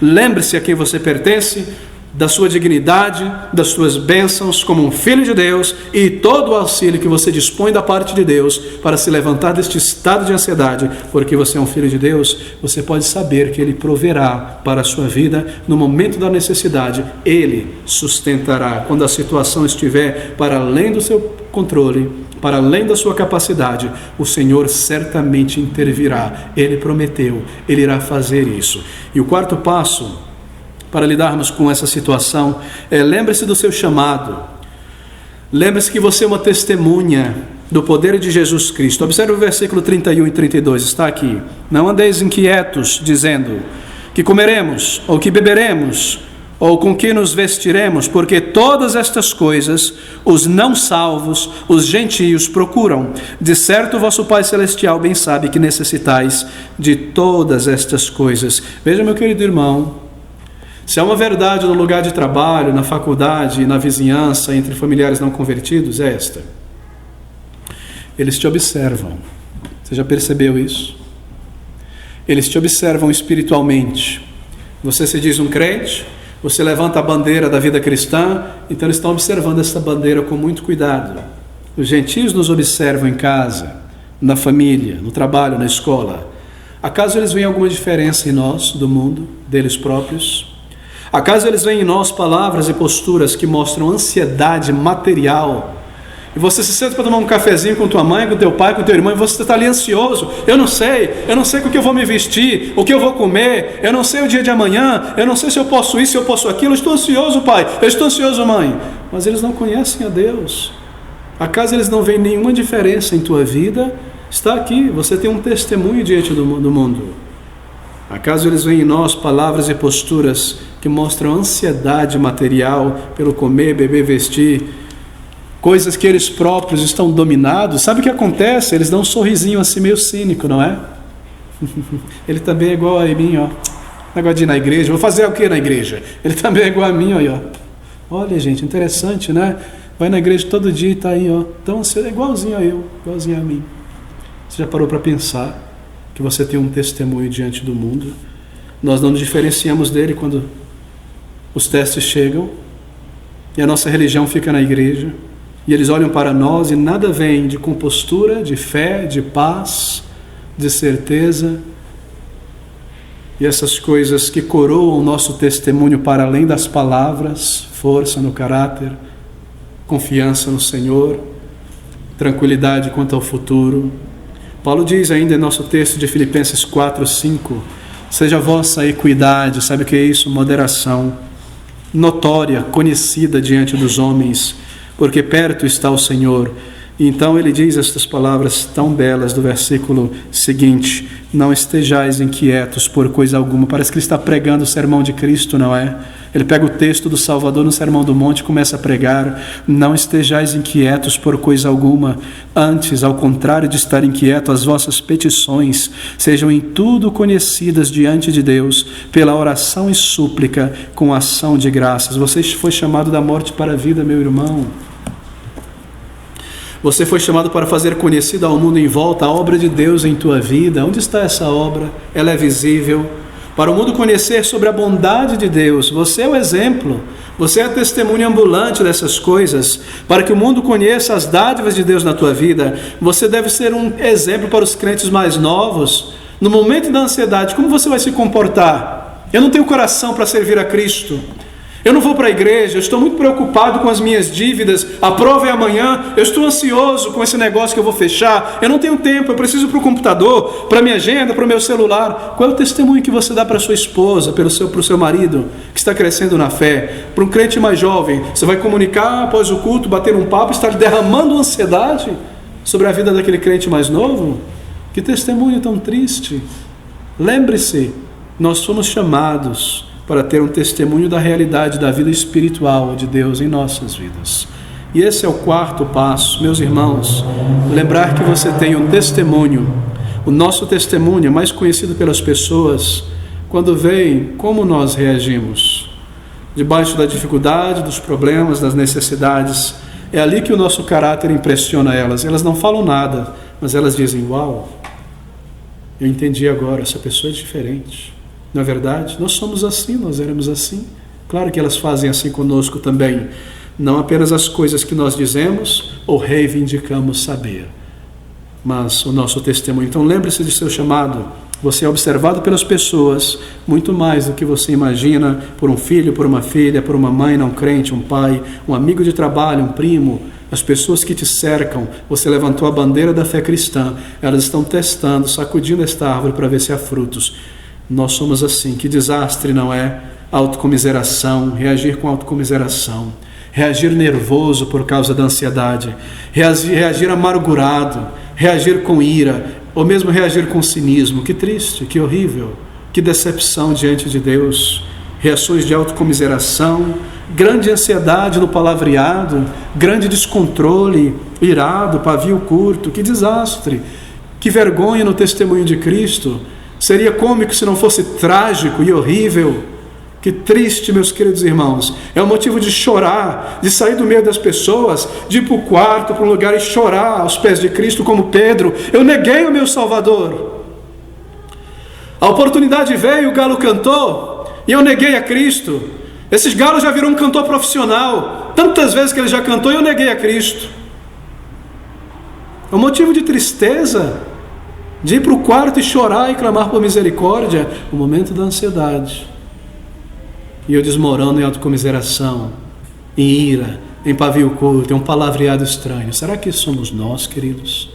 Lembre-se a quem você pertence, da sua dignidade, das suas bênçãos como um filho de Deus, e todo o auxílio que você dispõe da parte de Deus para se levantar deste estado de ansiedade, porque você é um filho de Deus. Você pode saber que Ele proverá para a sua vida no momento da necessidade. Ele sustentará quando a situação estiver para além do seu controle, para além da sua capacidade, o Senhor certamente intervirá. Ele prometeu, Ele irá fazer isso. E o quarto passo para lidarmos com essa situação é: lembre-se do seu chamado. Lembre-se que você é uma testemunha do poder de Jesus Cristo. Observe o versículo 31 e 32, está aqui. Não andeis inquietos, dizendo: que comeremos, ou que beberemos, ou com que nos vestiremos, porque todas estas coisas os não salvos, os gentios, procuram. De certo, vosso Pai Celestial bem sabe que necessitais de todas estas coisas. Veja, meu querido irmão, se há uma verdade no lugar de trabalho, na faculdade, na vizinhança, entre familiares não convertidos, é esta: eles te observam. Você já percebeu isso? Eles te observam espiritualmente. Você se diz um crente, você levanta a bandeira da vida cristã, então eles estão observando essa bandeira com muito cuidado. Os gentios nos observam em casa, na família, no trabalho, na escola. Acaso eles veem alguma diferença em nós, do mundo, deles próprios? Acaso eles veem em nós palavras e posturas que mostram ansiedade material? E você se senta para tomar um cafezinho com tua mãe, com teu pai, com teu irmão, e você está ali ansioso. Eu não sei com o que eu vou me vestir, o que eu vou comer, eu não sei o dia de amanhã, eu não sei se eu posso isso, se eu posso aquilo, eu estou ansioso, pai, eu estou ansioso, mãe. Mas eles não conhecem a Deus. Acaso eles não veem nenhuma diferença em tua vida? Está aqui, você tem um testemunho diante do mundo. Acaso eles veem em nós palavras e posturas que mostram ansiedade material pelo comer, beber, vestir, coisas que eles próprios estão dominados? Sabe o que acontece? Eles dão um sorrisinho assim meio cínico, não é? Ele também é igual a mim, ó. Negócio de ir na igreja, vou fazer o que na igreja? Ele também é igual a mim, ó. Olha, gente, interessante, né? Vai na igreja todo dia e está aí, ó. Então você é igualzinho a eu, igualzinho a mim. Você já parou para pensar que você tem um testemunho diante do mundo? Nós não nos diferenciamos dele quando os testes chegam e a nossa religião fica na igreja. E eles olham para nós e nada vem de compostura, de fé, de paz, de certeza. E essas coisas que coroam o nosso testemunho para além das palavras: força no caráter, confiança no Senhor, tranquilidade quanto ao futuro. Paulo diz ainda em nosso texto de Filipenses 4:5: seja a vossa equidade, sabe o que é isso? Moderação, notória, conhecida diante dos homens, porque perto está o Senhor. E então ele diz estas palavras tão belas do versículo seguinte: não estejais inquietos por coisa alguma. Parece que ele está pregando o sermão de Cristo, não é? Ele pega o texto do Salvador no Sermão do Monte e começa a pregar: não estejais inquietos por coisa alguma, antes, ao contrário de estar inquieto, as vossas petições sejam em tudo conhecidas diante de Deus, pela oração e súplica, com ação de graças. Você foi chamado da morte para a vida, meu irmão. Você foi chamado para fazer conhecida ao mundo em volta a obra de Deus em tua vida. Onde está essa obra? Ela é visível. Para o mundo conhecer sobre a bondade de Deus, você é o exemplo. Você é a testemunha ambulante dessas coisas. Para que o mundo conheça as dádivas de Deus na tua vida, você deve ser um exemplo para os crentes mais novos. No momento da ansiedade, como você vai se comportar? Eu não tenho coração para servir a Cristo. Eu não vou para a igreja, eu estou muito preocupado com as minhas dívidas, a prova é amanhã, eu estou ansioso com esse negócio que eu vou fechar, eu não tenho tempo, eu preciso para o computador, para a minha agenda, para o meu celular. Qual é o testemunho que você dá para a sua esposa, para o seu marido, que está crescendo na fé? Para um crente mais jovem, você vai comunicar após o culto, bater um papo, estar derramando ansiedade sobre a vida daquele crente mais novo? Que testemunho tão triste! Lembre-se, nós fomos chamados para ter um testemunho da realidade da vida espiritual de Deus em nossas vidas. E esse é o quarto passo, meus irmãos, lembrar que você tem um testemunho. O nosso testemunho é mais conhecido pelas pessoas quando veem como nós reagimos debaixo da dificuldade, dos problemas, das necessidades. É ali que o nosso caráter impressiona elas. Elas não falam nada, mas elas dizem: uau, eu entendi agora, essa pessoa é diferente. Não é verdade? Nós somos assim, nós éramos assim. Claro que elas fazem assim conosco também. Não apenas as coisas que nós dizemos ou reivindicamos saber, mas o nosso testemunho. Então lembre-se de seu chamado. Você é observado pelas pessoas muito mais do que você imagina, por um filho, por uma filha, por uma mãe não crente, um pai, um amigo de trabalho, um primo, As pessoas que te cercam, você levantou a bandeira da fé cristã, elas estão testando, sacudindo esta árvore para ver se há frutos. Nós somos assim. Que desastre não é autocomiseração, reagir com autocomiseração, reagir nervoso por causa da ansiedade, reagir amargurado, reagir com ira, ou mesmo reagir com cinismo. Que triste, que horrível, que decepção diante de Deus. Reações de autocomiseração, grande ansiedade no palavreado, grande descontrole, irado, pavio curto. Que desastre, que vergonha no testemunho de Cristo. Seria cômico se não fosse trágico e horrível. Que triste, meus queridos irmãos. É um motivo de chorar, de sair do meio das pessoas, de ir para o quarto, para um lugar e chorar aos pés de Cristo, como Pedro. Eu neguei o meu Salvador. A oportunidade veio, o galo cantou, e eu neguei a Cristo. Esses galos já viram um cantor profissional. Tantas vezes que ele já cantou e eu neguei a Cristo. É um motivo de tristeza, de ir para o quarto e chorar e clamar por misericórdia. O momento da ansiedade. E eu desmorono em autocomiseração, em ira, em pavio curto, em um palavreado estranho. Será que somos nós, queridos?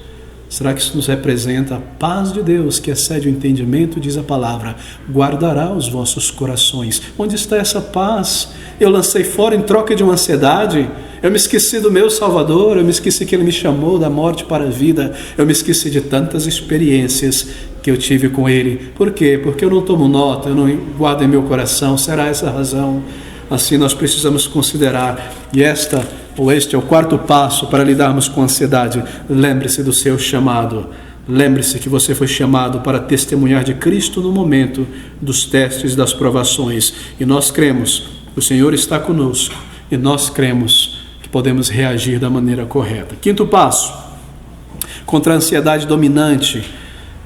Será que isso nos representa a paz de Deus, que excede o entendimento, diz a palavra, guardará os vossos corações. Onde está essa paz? Eu lancei fora em troca de uma ansiedade. Eu me esqueci do meu Salvador, eu me esqueci que Ele me chamou da morte para a vida, eu me esqueci de tantas experiências que eu tive com Ele. Por quê? Porque eu não tomo nota, eu não guardo em meu coração. Será essa a razão? Assim nós precisamos considerar, e este é o quarto passo para lidarmos com a ansiedade. Lembre-se do seu chamado. Lembre-se que você foi chamado para testemunhar de Cristo no momento dos testes e das provações. E nós cremos que o Senhor está conosco. E nós cremos que podemos reagir da maneira correta. Quinto passo, contra a ansiedade dominante,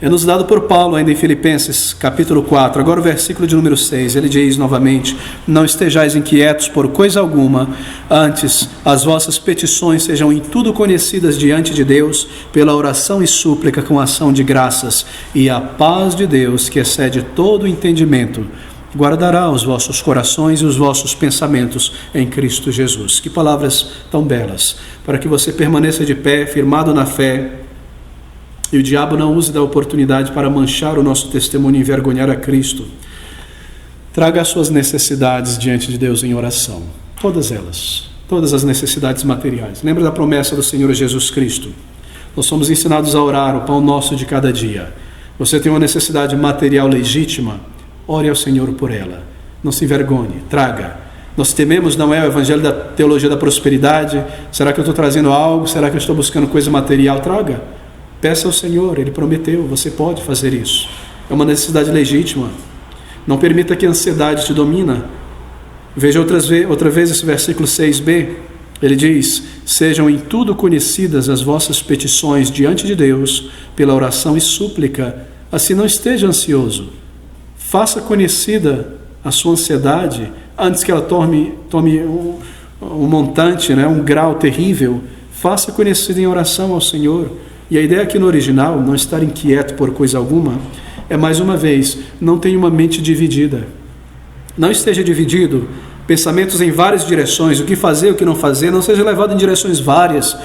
é nos dado por Paulo ainda em Filipenses capítulo 4, agora o versículo de número 6, ele diz novamente: não estejais inquietos por coisa alguma, antes as vossas petições sejam em tudo conhecidas diante de Deus, pela oração e súplica com ação de graças, e a paz de Deus, que excede todo o entendimento, guardará os vossos corações e os vossos pensamentos em Cristo Jesus. Que palavras tão belas, para que você permaneça de pé, firmado na fé, e o diabo não use da oportunidade para manchar o nosso testemunho e envergonhar a Cristo. Traga as suas necessidades diante de Deus em oração. Todas elas. Todas as necessidades materiais. Lembra da promessa do Senhor Jesus Cristo. Nós somos ensinados a orar o pão nosso de cada dia. Você tem uma necessidade material legítima? Ore ao Senhor por ela. Não se envergonhe. Traga. Nós tememos, não é o evangelho da teologia da prosperidade. Será que eu estou trazendo algo? Será que eu estou buscando coisa material? Traga. Peça ao Senhor, Ele prometeu, você pode fazer isso. É uma necessidade legítima. Não permita que a ansiedade te domine. Veja outra vez esse versículo 6b. Ele diz: sejam em tudo conhecidas as vossas petições diante de Deus, pela oração e súplica. Assim não esteja ansioso. Faça conhecida a sua ansiedade antes que ela tome um montante, um grau terrível. Faça conhecida em oração ao Senhor. E a ideia aqui no original, não estar inquieto por coisa alguma, é mais uma vez, não tenha uma mente dividida. Não esteja dividido, pensamentos em várias direções, o que fazer, o que não fazer, não seja levado em direções várias,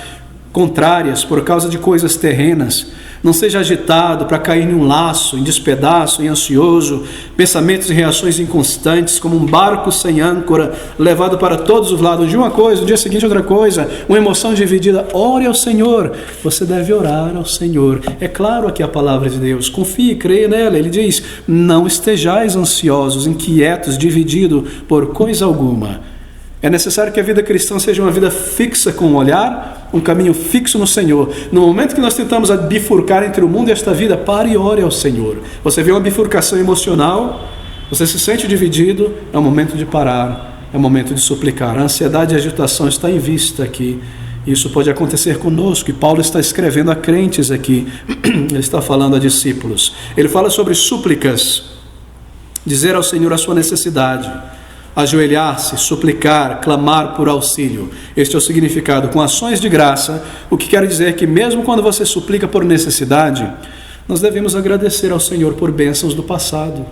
contrárias, por causa de coisas terrenas. Não seja agitado para cair em um laço, em despedaço, em ansioso, pensamentos e reações inconstantes, como um barco sem âncora, levado para todos os lados de uma coisa, no dia seguinte outra coisa, uma emoção dividida. Ore ao Senhor, você deve orar ao Senhor. É claro aqui a palavra de Deus, confie e creia nela. Ele diz: não estejais ansiosos, inquietos, divididos por coisa alguma. É necessário que a vida cristã seja uma vida fixa com um olhar, um caminho fixo no Senhor. No momento que nós tentamos bifurcar entre o mundo e esta vida, pare e ore ao Senhor. Você vê uma bifurcação emocional, você se sente dividido, é o momento de parar, é o momento de suplicar. A ansiedade e a agitação está em vista aqui. Isso pode acontecer conosco, e Paulo está escrevendo a crentes aqui. Ele está falando a discípulos. Ele fala sobre súplicas, dizer ao Senhor a sua necessidade, ajoelhar-se, suplicar, clamar por auxílio. Este é o significado, com ações de graça, o que quer dizer que mesmo quando você suplica por necessidade, nós devemos agradecer ao Senhor por bênçãos do passado.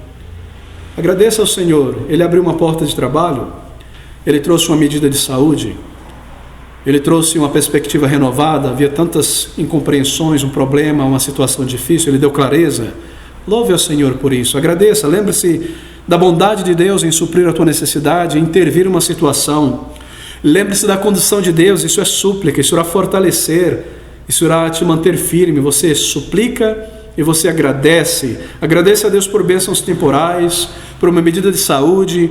Agradeça ao Senhor, Ele abriu uma porta de trabalho, Ele trouxe uma medida de saúde, Ele trouxe uma perspectiva renovada, havia tantas incompreensões, um problema, uma situação difícil, ele deu clareza. Louve ao Senhor por isso, agradeça, lembre-se da bondade de Deus em suprir a tua necessidade, em intervir uma situação. Lembre-se da condição de Deus, isso é súplica, isso irá fortalecer, isso irá te manter firme. Você suplica e você agradece. Agradece a Deus por bênçãos temporais, por uma medida de saúde,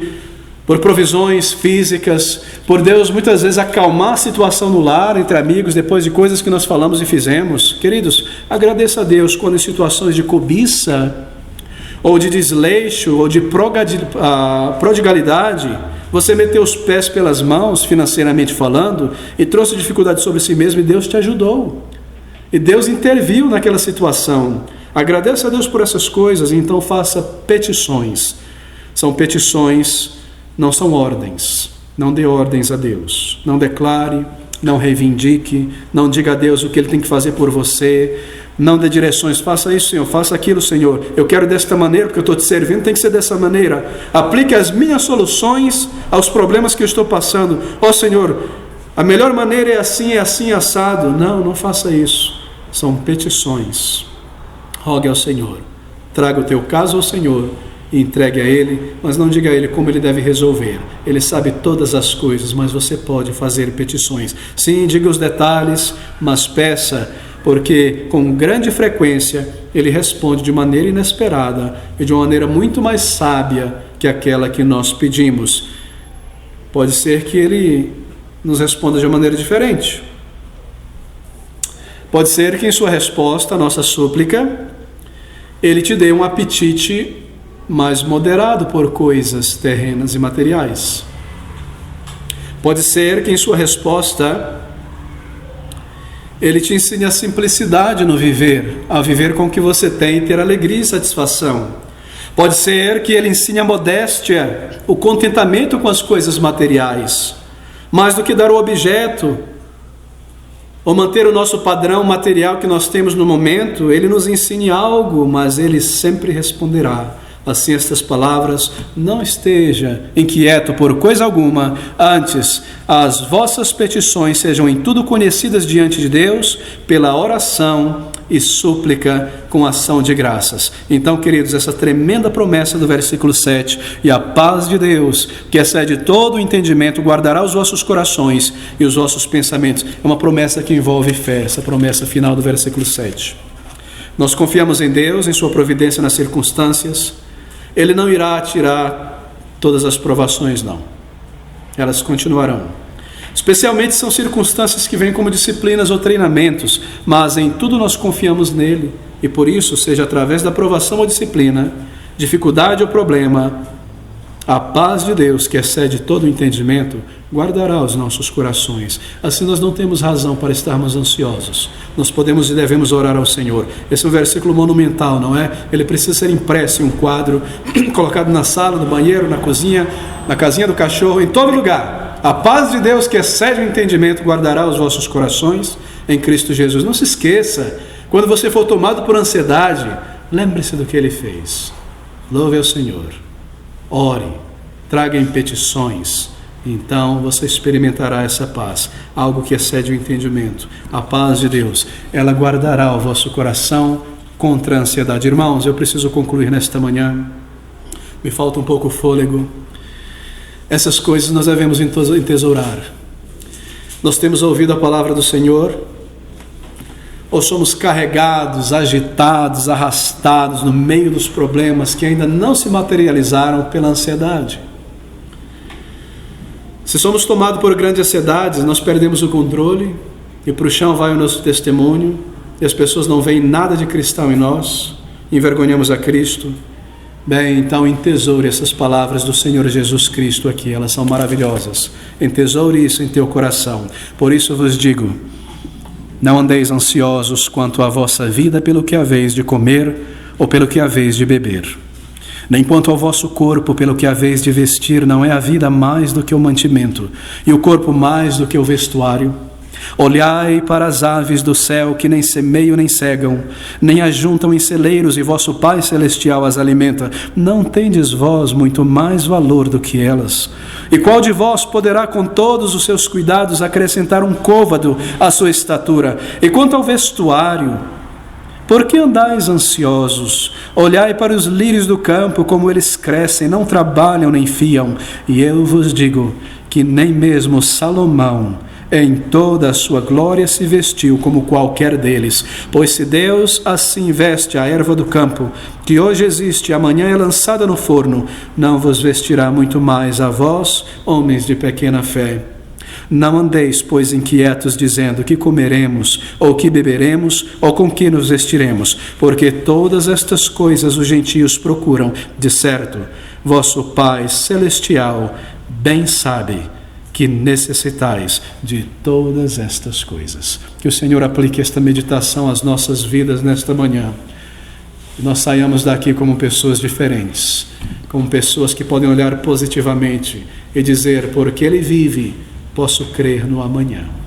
por provisões físicas, por Deus muitas vezes acalmar a situação no lar, entre amigos, depois de coisas que nós falamos e fizemos. Queridos, agradeça a Deus quando em situações de cobiça, ou de desleixo, ou de prodigalidade, você meteu os pés pelas mãos, financeiramente falando, e trouxe dificuldade sobre si mesmo, e Deus te ajudou. E Deus interviu naquela situação. Agradeça a Deus por essas coisas, e então faça petições. São petições, não são ordens. Não dê ordens a Deus. Não declare, não reivindique, não diga a Deus o que Ele tem que fazer por você. Não dê direções, faça isso, Senhor, faça aquilo, Senhor. Eu quero desta maneira, porque eu estou te servindo, tem que ser dessa maneira. Aplique as minhas soluções aos problemas que eu estou passando. Senhor, a melhor maneira é assim, assado. Não faça isso. São petições. Rogue ao Senhor. Traga o teu caso ao Senhor e entregue a Ele, mas não diga a Ele como Ele deve resolver. Ele sabe todas as coisas, mas você pode fazer petições. Sim, diga os detalhes, mas peça, porque com grande frequência Ele responde de maneira inesperada e de uma maneira muito mais sábia que aquela que nós pedimos. Pode ser que Ele nos responda de uma maneira diferente. Pode ser que em sua resposta à nossa súplica, Ele te dê um apetite mais moderado por coisas terrenas e materiais. Pode ser que em sua resposta Ele te ensine a simplicidade no viver, a viver com o que você tem e ter alegria e satisfação. Pode ser que Ele ensine a modéstia, o contentamento com as coisas materiais, mais do que dar o objeto, ou manter o nosso padrão material que nós temos no momento. Ele nos ensine algo, mas Ele sempre responderá. Assim estas palavras: não esteja inquieto por coisa alguma, antes as vossas petições sejam em tudo conhecidas diante de Deus, pela oração e súplica com ação de graças. Então, queridos, essa tremenda promessa do versículo 7, e a paz de Deus, que excede todo o entendimento, guardará os vossos corações e os vossos pensamentos. É uma promessa que envolve fé, essa promessa final do versículo 7. Nós confiamos em Deus, em sua providência nas circunstâncias. Ele não irá tirar todas as provações, não. Elas continuarão. Especialmente são circunstâncias que vêm como disciplinas ou treinamentos, mas em tudo nós confiamos nele. E por isso, seja através da provação ou disciplina, dificuldade ou problema, a paz de Deus, que excede todo o entendimento, guardará os nossos corações. Assim nós não temos razão para estarmos ansiosos. Nós podemos e devemos orar ao Senhor. Esse é um versículo monumental, não é? Ele precisa ser impresso em um quadro, colocado na sala, no banheiro, na cozinha, na casinha do cachorro, em todo lugar. A paz de Deus, que excede o entendimento, guardará os vossos corações em Cristo Jesus. Não se esqueça, quando você for tomado por ansiedade, lembre-se do que Ele fez. Louve ao Senhor. Ore, traga em petições, então você experimentará essa paz, algo que excede o entendimento. A paz de Deus, ela guardará o vosso coração contra a ansiedade. Irmãos, eu preciso concluir nesta manhã, me falta um pouco o fôlego. Essas coisas nós devemos entesourar. Nós temos ouvido a palavra do Senhor, ou somos carregados, agitados, arrastados no meio dos problemas que ainda não se materializaram pela ansiedade. Se somos tomados por grandes ansiedades, nós perdemos o controle e para o chão vai o nosso testemunho, e as pessoas não veem nada de cristão em nós, envergonhamos a Cristo. Bem, então entesoure essas palavras do Senhor Jesus Cristo aqui, elas são maravilhosas. Entesoure isso em teu coração. Por isso vos digo: não andeis ansiosos quanto à vossa vida pelo que haveis de comer ou pelo que haveis de beber, nem quanto ao vosso corpo pelo que haveis de vestir. Não é a vida mais do que o mantimento, e o corpo mais do que o vestuário? Olhai para as aves do céu, que nem semeiam nem cegam, nem ajuntam em celeiros, e vosso Pai Celestial as alimenta. Não tendes vós muito mais valor do que elas? E qual de vós poderá, com todos os seus cuidados, acrescentar um côvado à sua estatura? E quanto ao vestuário, por que andais ansiosos? Olhai para os lírios do campo, como eles crescem, não trabalham nem fiam. E eu vos digo que nem mesmo Salomão, em toda a sua glória, se vestiu como qualquer deles. Pois se Deus assim veste a erva do campo, que hoje existe e amanhã é lançada no forno, não vos vestirá muito mais a vós, homens de pequena fé. Não andeis, pois, inquietos, dizendo: que comeremos, ou que beberemos, ou com que nos vestiremos? Porque todas estas coisas os gentios procuram. De certo, vosso Pai Celestial bem sabe que necessitais de todas estas coisas. Que o Senhor aplique esta meditação às nossas vidas nesta manhã. E nós saiamos daqui como pessoas diferentes, como pessoas que podem olhar positivamente e dizer: porque Ele vive, posso crer no amanhã.